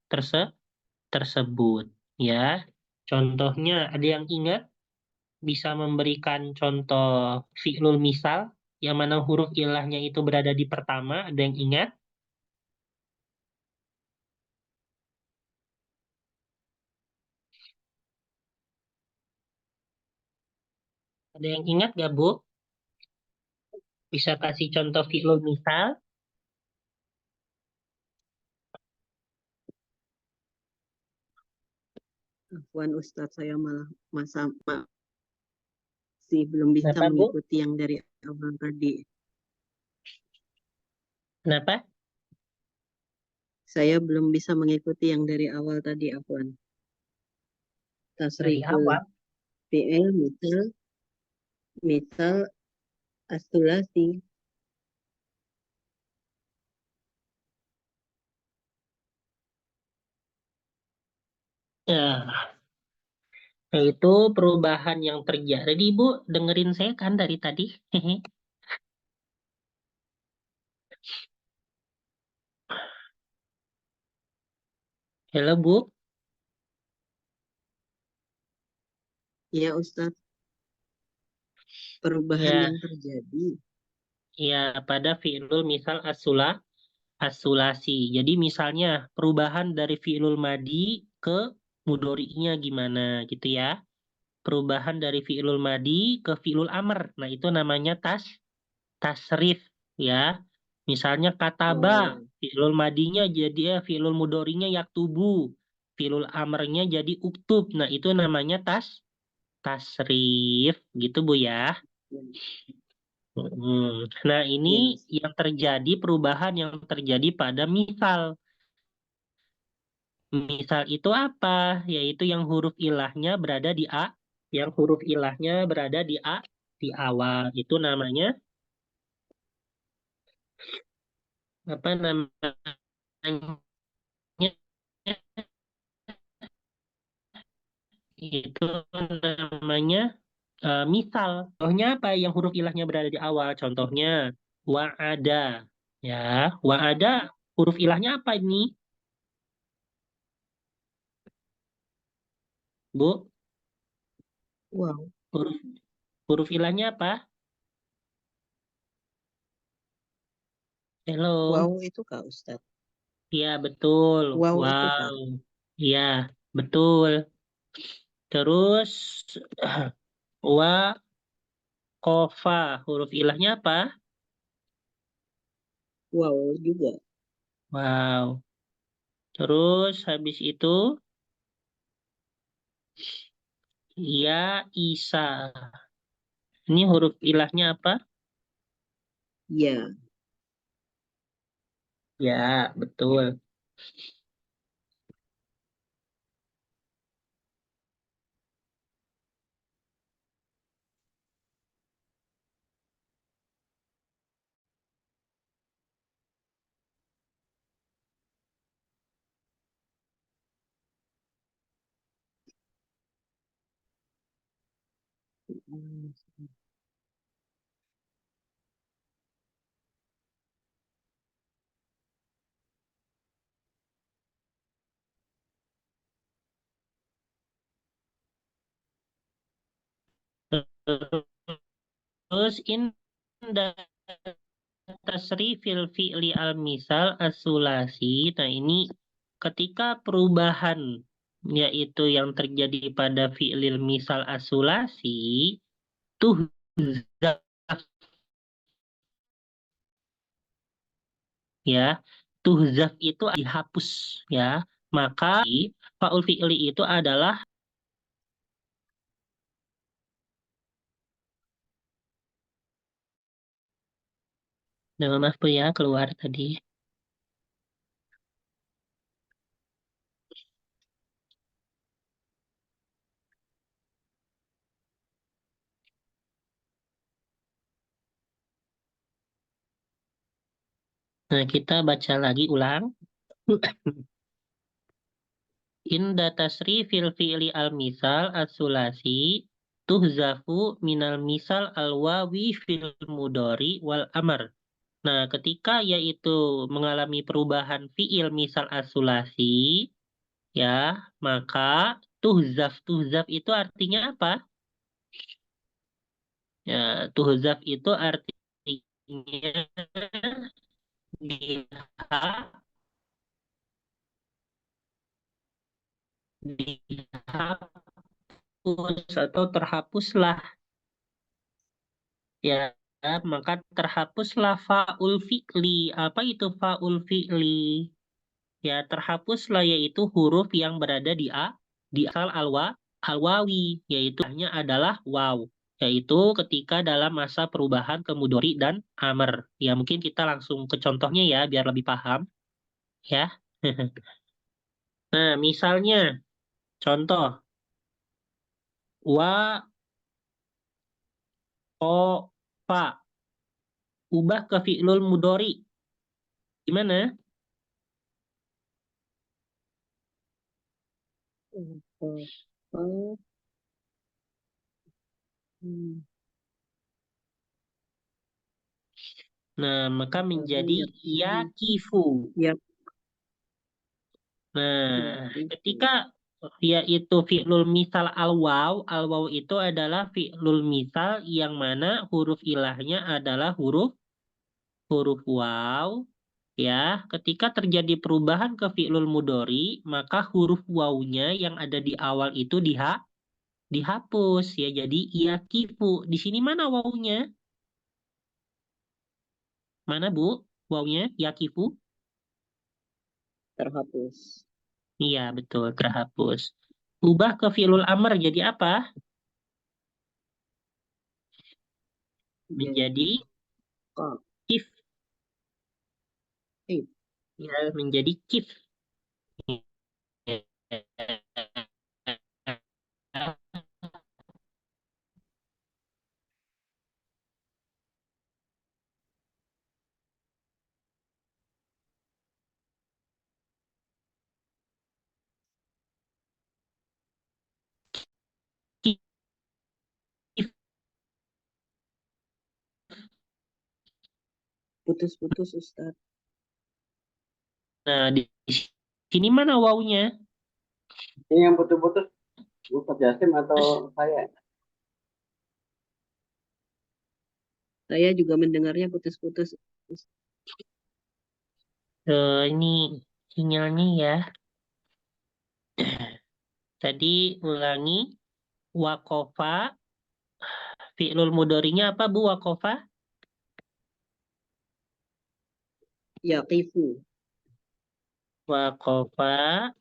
tersebut ya. Contohnya ada yang ingat bisa memberikan contoh fi'lul misal yang mana huruf ilahnya itu berada di pertama, ada yang ingat? Ada yang ingat gak, Bu? Bisa kasih contoh fi'lul misal? Afwan Ustadz, saya malah masih belum bisa Kenapa, Bu? mengikuti yang dari awal tadi. Kenapa? Saya belum bisa mengikuti yang dari awal tadi, Afwan. Dari Tasriful awal. fi'il misal as-sulasi. Ya, itu perubahan yang terjadi. Bu, dengerin saya kan dari tadi? Halo, Bu. Ya Ustadz, perubahan Ya, yang terjadi. ya pada fi'lul misal as-sulasi. Jadi misalnya perubahan dari fi'lul madi ke mudori'nya gimana gitu ya. Perubahan dari fi'lul madi ke fi'lul amr. Nah, itu namanya tasrif ya. Misalnya kataba, Oh, fi'lul madinya jadi fi'lul mudorinya yaktubu. Fi'lul amrnya jadi uktub. Nah, itu namanya tasrif gitu Bu ya. ya, Nah, ini ya, Ustadz. yang terjadi perubahan yang terjadi pada misal. Misal itu apa? Yaitu yang huruf ilahnya berada di A, yang huruf ilahnya berada di A di awal. Itu namanya apa namanya? Itu namanya misal. Contohnya apa? Yang huruf ilahnya berada di awal. Contohnya wa'ada. Ya, wa'ada huruf ilahnya apa ini? Bu, Wow, huruf huruf ilahnya apa? wow Hello. itu Kak Ustadz. Iya, betul. Wow itu Kak. Wow. Iya, betul. Terus wa kofa huruf ilahnya apa? Wow juga. Wow. Terus habis itu ya Isa. Ini huruf ilahnya apa? Ya, Ya, betul. Terus indah tasrifil fi'li al-misal as-sulasi. Nah, ini ketika perubahan yaitu yang terjadi pada fi'lil misal as-sulasi tuh ya. Tuhzaf itu dihapus, ya. Maka faul fi'li itu adalah, nah, maaf Bu ya keluar tadi. Nah, kita baca lagi ulang. Inda tasrifil fi'li al-misal as-sulasi tuhzafu minal misal al-wawi fil mudori wal amr. Nah, ketika yaitu mengalami perubahan fi'il misal as-sulasi, ya, maka tuhzaf. Tuhzaf itu artinya apa? Ya, tuhzaf itu artinya dihapus atau terhapuslah, ya. Maka terhapuslah faul fi'li. Apa itu faul fi'li? Ya, terhapuslah yaitu huruf yang berada di asal alwawi, yaitu hanya adalah waw, yaitu ketika dalam masa perubahan ke mudhari dan amr. Ya, mungkin kita langsung ke contohnya ya biar lebih paham, ya. Nah, misalnya contoh wa o fa, ubah ke fi'lul mudhari. Gimana? Oh, oh, hmm. Nah, maka Kamu menjadi yakin? yakifu. Ya, Nah, yakin. ketika yaitu fi'lul misal al waw itu adalah fi'lul misal yang mana huruf ilahnya adalah huruf huruf waw, ya. Ketika terjadi perubahan ke fi'lul mudhari, maka huruf wawnya yang ada di awal itu dihapus, ya. Jadi yakifu. Di sini mana wawnya? Mana Bu? Wawnya yakifu? Terhapus. Iya, betul, terhapus. Ubah ke fi'lul amr jadi apa? Menjadi Jadi, kok. kif, Eh, ya, menjadi kif. putus-putus, Ustadz. Nah, di sini mana wawunya? Ini yang putus-putus, Ustaz Jasim atau saya? Saya juga mendengarnya putus-putus. Ini sinyalnya ya. Tadi ulangi. Wakofa. Fi'lul mudorinya apa Bu wakofa? Yaqifu. Wakofa.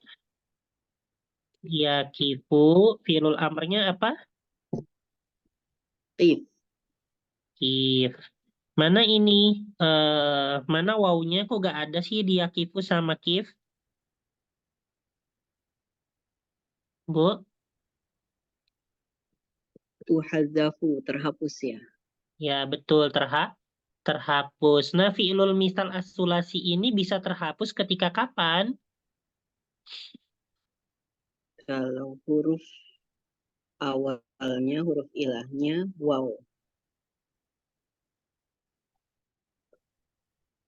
Yakifu. Fi'lul amrnya apa? Qif. Kif. Mana ini? Mana wawunya kok gak ada sih di yakifu sama kif? Bu? Tuhadzafu. Terhapus ya. Ya betul, terhapus. Nah, fi'lul misal as-sulasi ini bisa terhapus ketika kapan? Kalau huruf awalnya, huruf ilahnya, waw.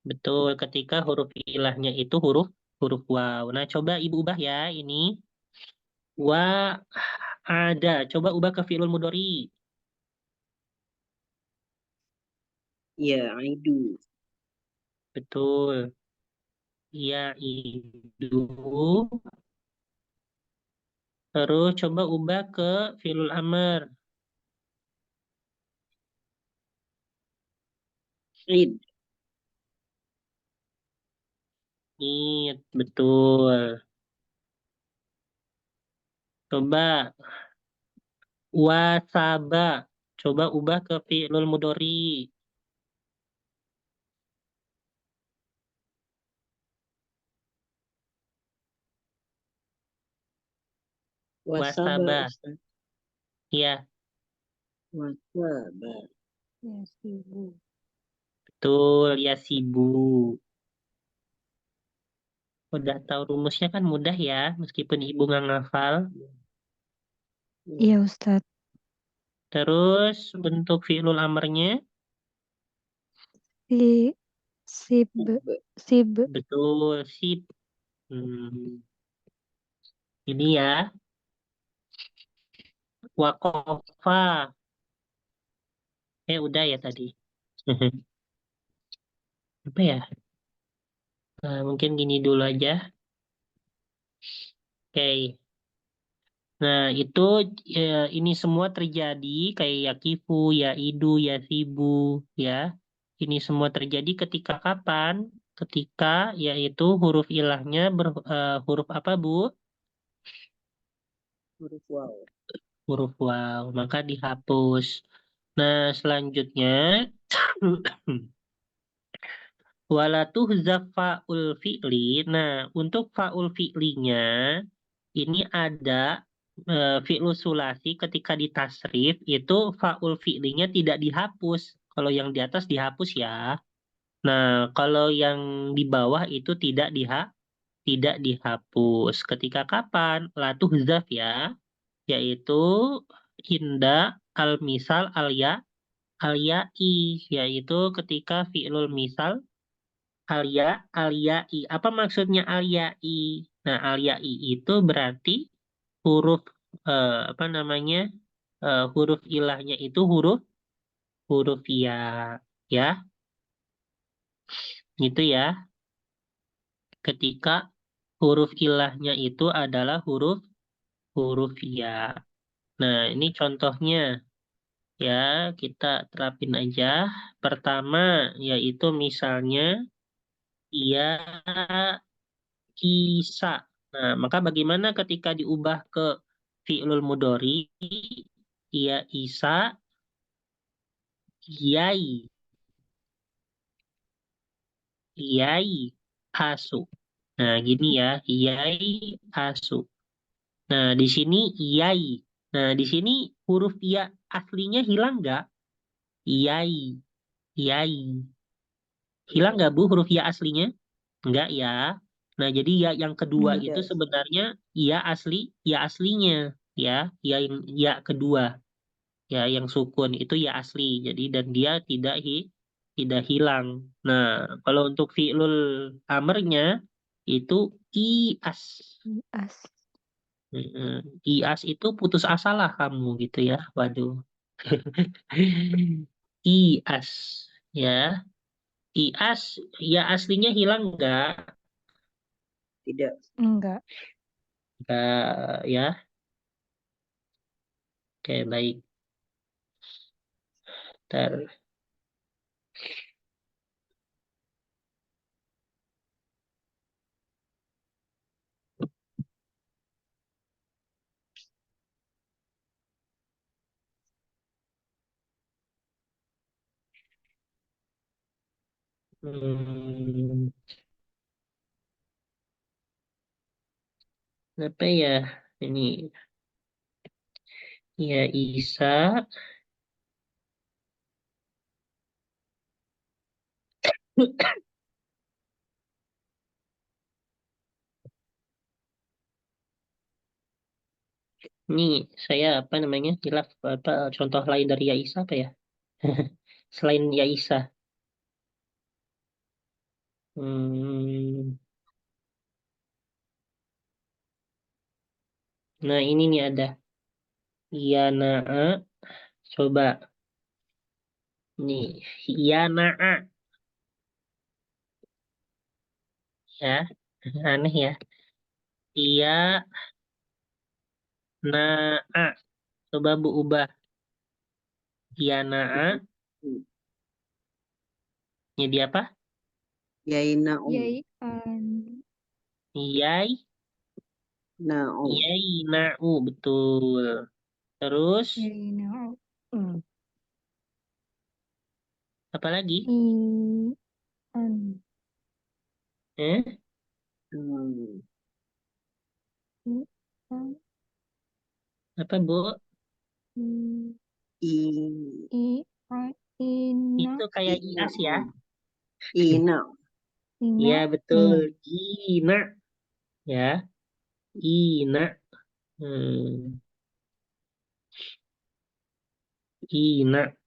Betul, ketika huruf ilahnya itu huruf huruf waw. Nah, coba Ibu ubah ya ini. Wa ada. Coba ubah ke fi'lul mudhari. Ya, aidu. Betul. Ya, itu. Terus coba ubah ke fi'lul amr. Id. betul. Coba wasaba. Coba ubah ke fi'lul mudhari. Wasaba, Wasaba. Ustaz. Ya, Wasaba. betul. Ya sibuk. Udah tahu rumusnya kan mudah ya, meskipun ibu nggak ngafal. Iya Ustadz. Terus bentuk fi'lul amarnya, Si sib sib betul, sib. Hmm, ini ya, wakofa. Udah ya tadi. Apa ya? Nah, mungkin gini dulu aja. Oke. Nah, itu ini semua terjadi kayak yakifu, yaidu, yasibu, ya. Ini semua terjadi ketika kapan? Ketika yaitu huruf ilahnya huruf apa, Bu? Huruf waw. Huruf waw, maka dihapus. Nah, selanjutnya walatuh fa'ul fi'li. Nah, untuk fa'ul fi'linya ini ada fi'lu sulasi ketika ditasrif itu fa'ul fi'linya tidak dihapus. Kalau yang di atas dihapus ya. Nah, kalau yang di bawah itu tidak dihapus. Ketika kapan? Latuh zaf ya, yaitu inda al-misal al-ya'i, yaitu ketika fi'lul misal al-ya'i. Apa maksudnya al-ya'i? Nah, al-ya'i itu berarti huruf apa namanya? Huruf ilahnya itu huruf huruf ya, gitu ya. Ketika huruf ilahnya itu adalah huruf huruf ya. Nah, ini contohnya ya, kita terapin aja. Pertama yaitu misalnya ia Isa. Nah, maka bagaimana ketika diubah ke fi'lul mudhari? Ia Isa, Yai, Yai, Asu. Nah, gini ya, Yai, Asu. Nah, di sini Yai. Nah, di sini huruf ya aslinya hilang nggak? Yai, Yai. Hilang nggak, Bu, huruf ya aslinya? Enggak ya. Nah, jadi ya yang kedua enggak. itu Tidak. sebenarnya ya aslinya, ya, ya kedua. Ya yang sukun itu ya asli, jadi dan dia tidak hilang. Nah, kalau untuk fi'lul amernya itu ias. As. Ias itu putus asa lah kamu gitu ya, waduh. Ias, ya, ias ya aslinya hilang nggak? Tidak. Enggak. Nggak ya. Oke, baik. Ntar. Hmm, apa ya ini? Ya Isa. Ini saya apa namanya? Hilaf apa contoh lain dari Ya Isa apa ya? Selain Ya Isa. Hmm, nah ini nih ada Yanaa. Coba nih Yanaa ya. Aneh ya. Iya naa. Coba Bu ubah Yanaa Hmm. jadi apa? Yaina'u. Yai'an. Yai, Na'u. yaina'u, betul. Terus, Yaina'u. apa lagi? Ian. Eh? Hmm. Ian. Apa, Bu? I. Ina. Itu kayak IAS ya? Ina. Ina. Ya, betul. Ina. Ya, Ina. Hmm. Ina.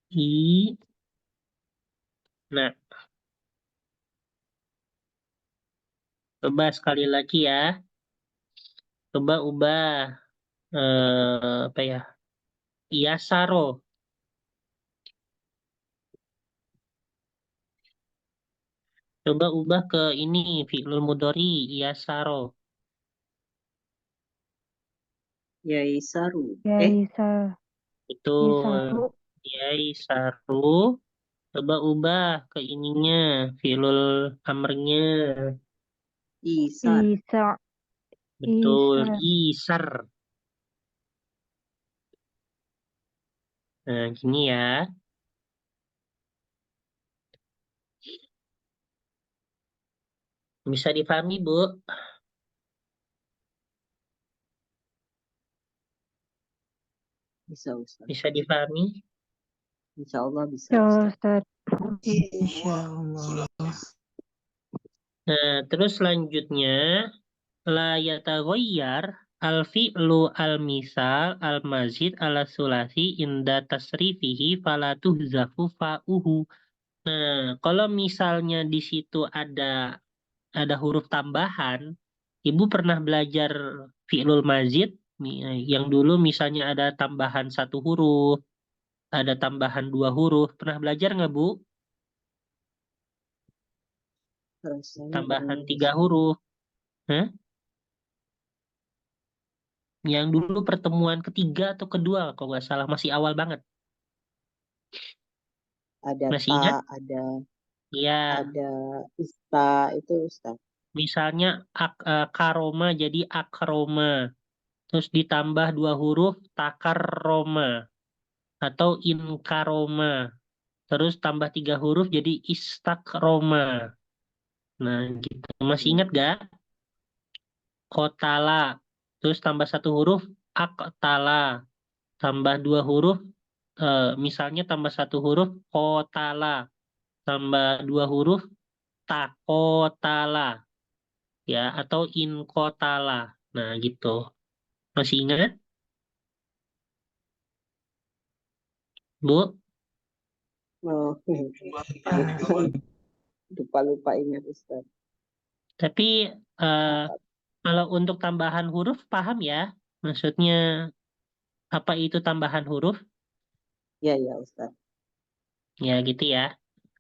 I. Nah, coba sekali lagi ya. Coba ubah apa ya? Iyasaro. Coba ubah ke ini fi'lul mudhari iyasaro. Yaisaru. Yaisa. Betul. Yasaru. Yaisaru. Coba ubah ke ininya fi'lul amrnya. Isar. Isa. Betul. Isar. Isar. Nah, gini ya. Bisa dipahami, Bu? Bisa Ustaz. Bisa dipahami? Insya Allah bisa Ya Ustaz. Ustaz. Insyaallah. Nah, terus selanjutnya la yataghayyar al-fi'lu al-misal al-mazid ala sulasi inda tasrifihi fala tuhzafu fa'uhu. Nah, kalau misalnya di situ ada huruf tambahan, Ibu pernah belajar fi'lul mazid yang dulu misalnya ada tambahan satu huruf, ada tambahan dua huruf. Pernah belajar nggak, Bu? Rasanya Tambahan belum tiga Ustaz. huruf. Hah? Yang dulu pertemuan ketiga atau kedua, kalau nggak salah, masih awal banget. Ada Masih ta, ingat? ada Ya, ista itu Ustaz. misalnya karoma jadi akroma. Terus ditambah dua huruf takarroma atau inkaroma. Terus tambah tiga huruf jadi istakroma. Nah, gitu. Masih ingat gak? Kotala. Terus tambah satu huruf aktala. Tambah dua huruf, misalnya tambah satu huruf kotala. Tambah dua huruf takotala. Ya, atau inkotala. Nah, gitu. Masih ingat, Bu? Oh, lupa ingat Ustaz. Tapi eh, Apa? kalau untuk tambahan huruf paham ya? Maksudnya apa itu tambahan huruf? Ya ya Ustaz. Ya gitu ya.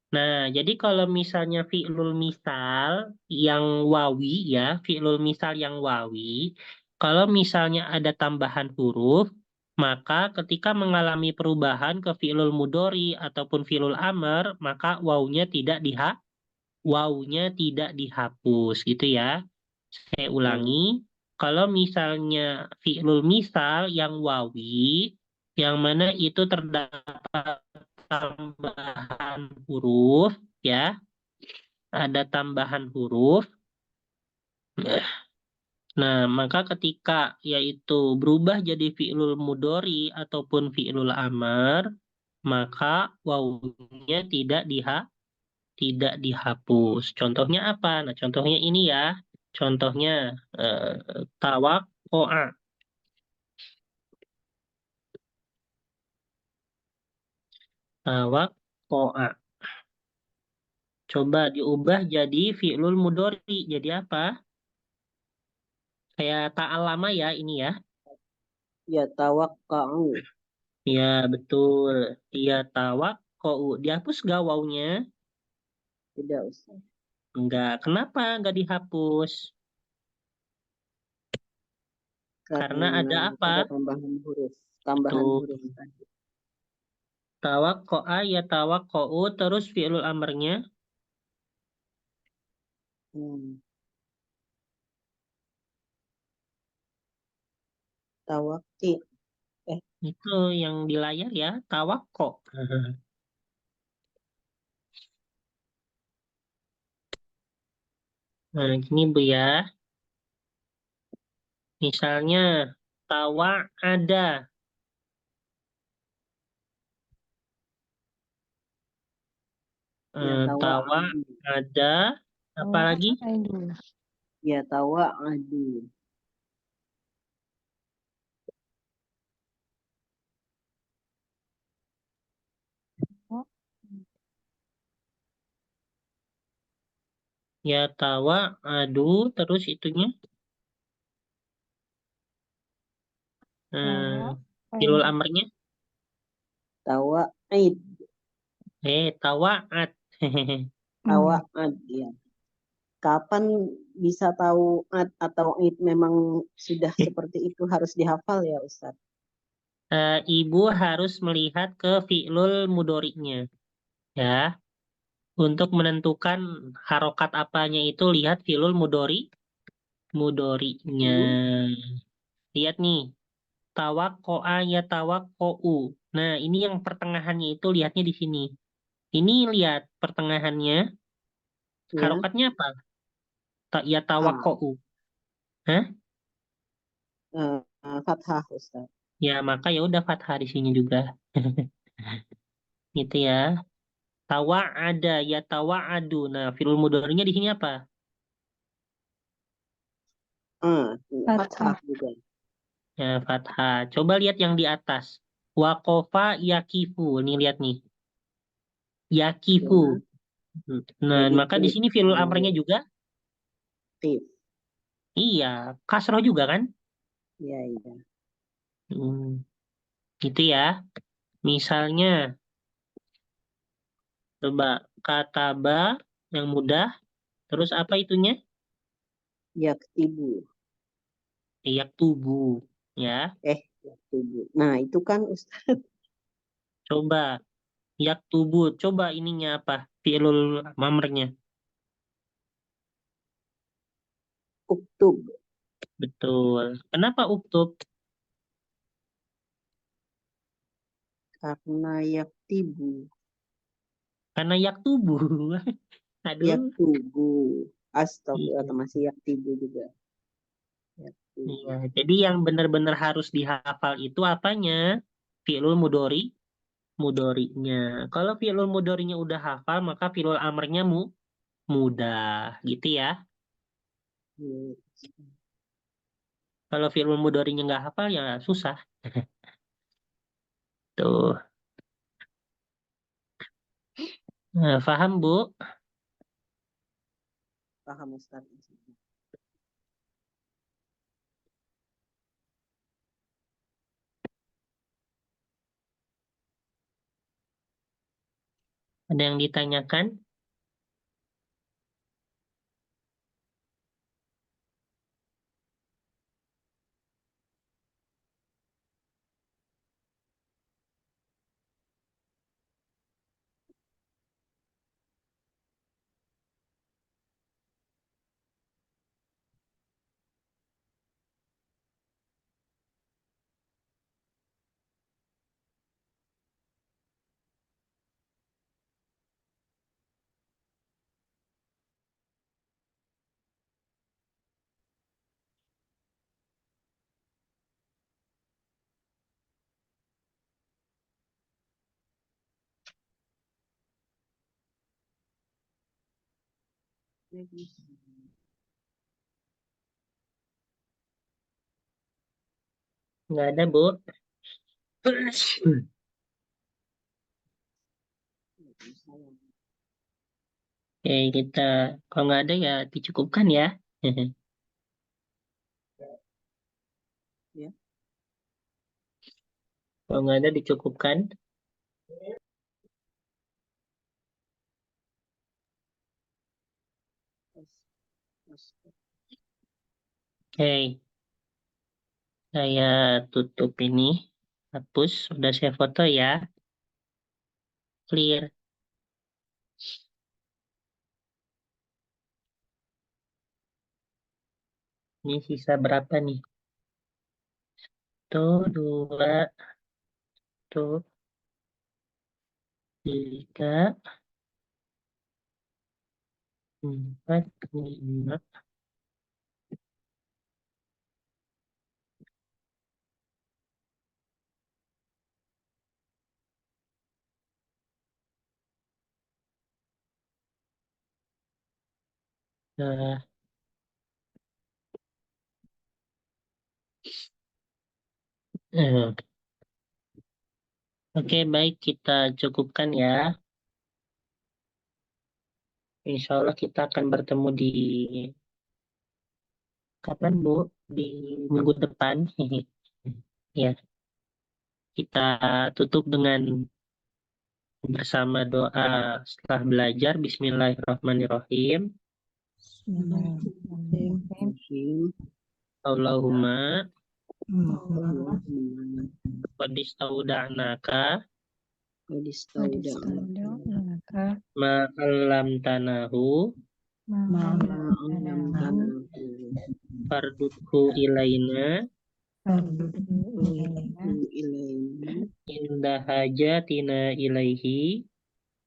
Nah, jadi kalau misalnya fi'lul misal yang wawi ya, fi'lul misal yang wawi, kalau misalnya ada tambahan huruf, maka ketika mengalami perubahan ke fi'lul mudori ataupun fi'lul amr, maka wawunya tidak dihapus gitu ya. Saya ulangi, kalau misalnya fi'lul misal yang wawi, yang mana itu terdapat tambahan huruf, ya, ada tambahan huruf. Nah, maka ketika yaitu berubah jadi fi'lul mudori ataupun fi'lul amar, maka wawunya tidak dihapus. Contohnya apa? Nah, contohnya ini ya. Contohnya tawakkoa. Tawakkoa. Coba diubah jadi fi'lul mudori. Jadi apa? Kayak ta'alama ya ini ya. Ya tawakka'u. Ya, betul. Ya tawakko'u. Dihapus gak wawunya? Tidak Ustaz. Enggak. Kenapa enggak dihapus? Karena ada apa? ada tambahan huruf. Tambahan Tuh, huruf tadi. tawakko'a ya tawakko'u, terus fi'lul amrnya. Hmm. Tawakki. Itu yang di layar ya, tawakko. Nah, gini Bu ya. Misalnya, tawa ada. Ya tawa Tawa adu. ada. Apalagi? Aduh. Ya tawa adu. Oh, Ya tawa, aduh, terus itunya. tawa. Fi'lul Aduh. amrnya. Tawa id. Tawaat. Tawa Hmm. ad. Ya. Kapan bisa tahu ad atau id memang sudah seperti itu harus dihafal ya Ustaz? Ibu harus melihat ke fi'lul mudori'nya. Ya, untuk menentukan harokat apanya itu lihat fi'lul mudori'nya. Lihat nih, tawakko'a ya tawakko'u. Nah, ini yang pertengahannya itu lihatnya di sini. Ini lihat pertengahannya, Ya. harokatnya apa? Ya A. tawakko'u. Hah? Fathah Ustaz. Ya, maka ya udah fathah di sini juga. Gitu ya. Tawa'ada ya tawa'adu. Nah, fi'lul mudhari'nya di sini apa? Fathah Fathah. juga. Ya, fathah. Coba lihat yang di atas. Waqafa yakifu. Nih lihat nih. Yakifu. Ya. Nah, Jadi maka di sini fi'lul amrnya eh, juga tif. iya, kasroh juga kan? Ya, ya. Hmm, gitu ya. Misalnya, coba kataba yang mudah, terus apa itunya? Yaktibu. Yaktubu. Ya, Yaktibu. Nah, itu kan Ustaz coba yaktubu. Coba ininya apa? Fi'lul amrnya. uktub. Betul. Kenapa uktub? Karena yaktibu. Karena yaktubu. Aduh. Yaktubu. Astagfirullah, Iya. masih yaktibu juga. Iya. Yaktubu. Jadi yang benar-benar harus dihafal itu apanya? Fi'lul mudorinya. Kalau fi'lul mudorinya udah hafal, maka fi'lul amrnya mudah. Gitu ya. Hmm. Kalau fi'lul mudorinya nggak hafal, ya susah. Tuh. Nah, paham, Bu? Paham Ustaz. Ada yang ditanyakan? Nggak ada, Bu. Oke, kita kalau nggak ada ya dicukupkan ya. Ya. Kalau nggak ada dicukupkan. Oke. Saya tutup ini. Hapus. Udah saya foto ya. Clear. Ini sisa berapa nih? Tuh, 2. Tuh, 3. 4. 5. Nah, eh. Oke, baik. Kita cukupkan ya. Insya Allah kita akan bertemu di kapan, Bu? Di minggu depan. Ya, kita tutup dengan bersama doa setelah belajar. Bismillahirrahmanirrahim. Bismillahirrahmanirrahim. Allahumma Allahumma qad istauda'naka wadistauda'naka ma 'allamtanahu ma'alamtanahu fardudhu ilaina farduhu ilaina inda hajatina ilaihi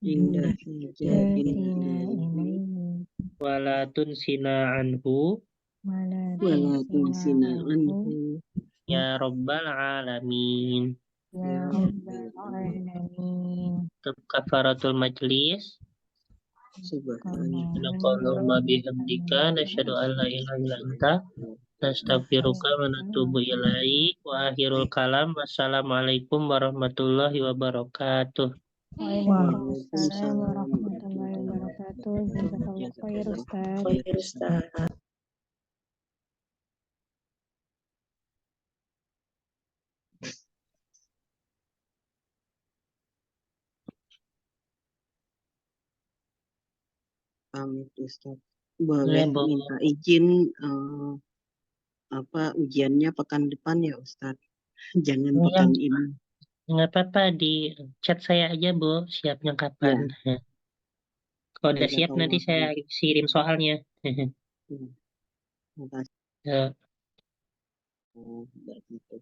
jatina ilaihi wala tunsina anhu wala tunsina anhu ya rabbal alamin. ya rabbal alamin. Kafaratul majlis. Subhanallahumma bihamdika nasyhadu an la ilaha illa anta nastaghfiruka wa natubu ilaik. Wa akhirul kalam. Wassalamualaikum warahmatullahi wabarakatuh. Waalaikumsalam warahmatullahi wabarakatuh. Jazakallahu khair, Ustaz. Pamit Ustaz. Ya, Boleh Bu. minta izin ujiannya pekan depan ya Ustaz. Jangan Ya. pekan ini. Nggak apa-apa, di chat saya aja, Bu. Siapnya kapan? Kalau udah siap nanti saya kirim soalnya. Terima kasih. Ya. Begitu.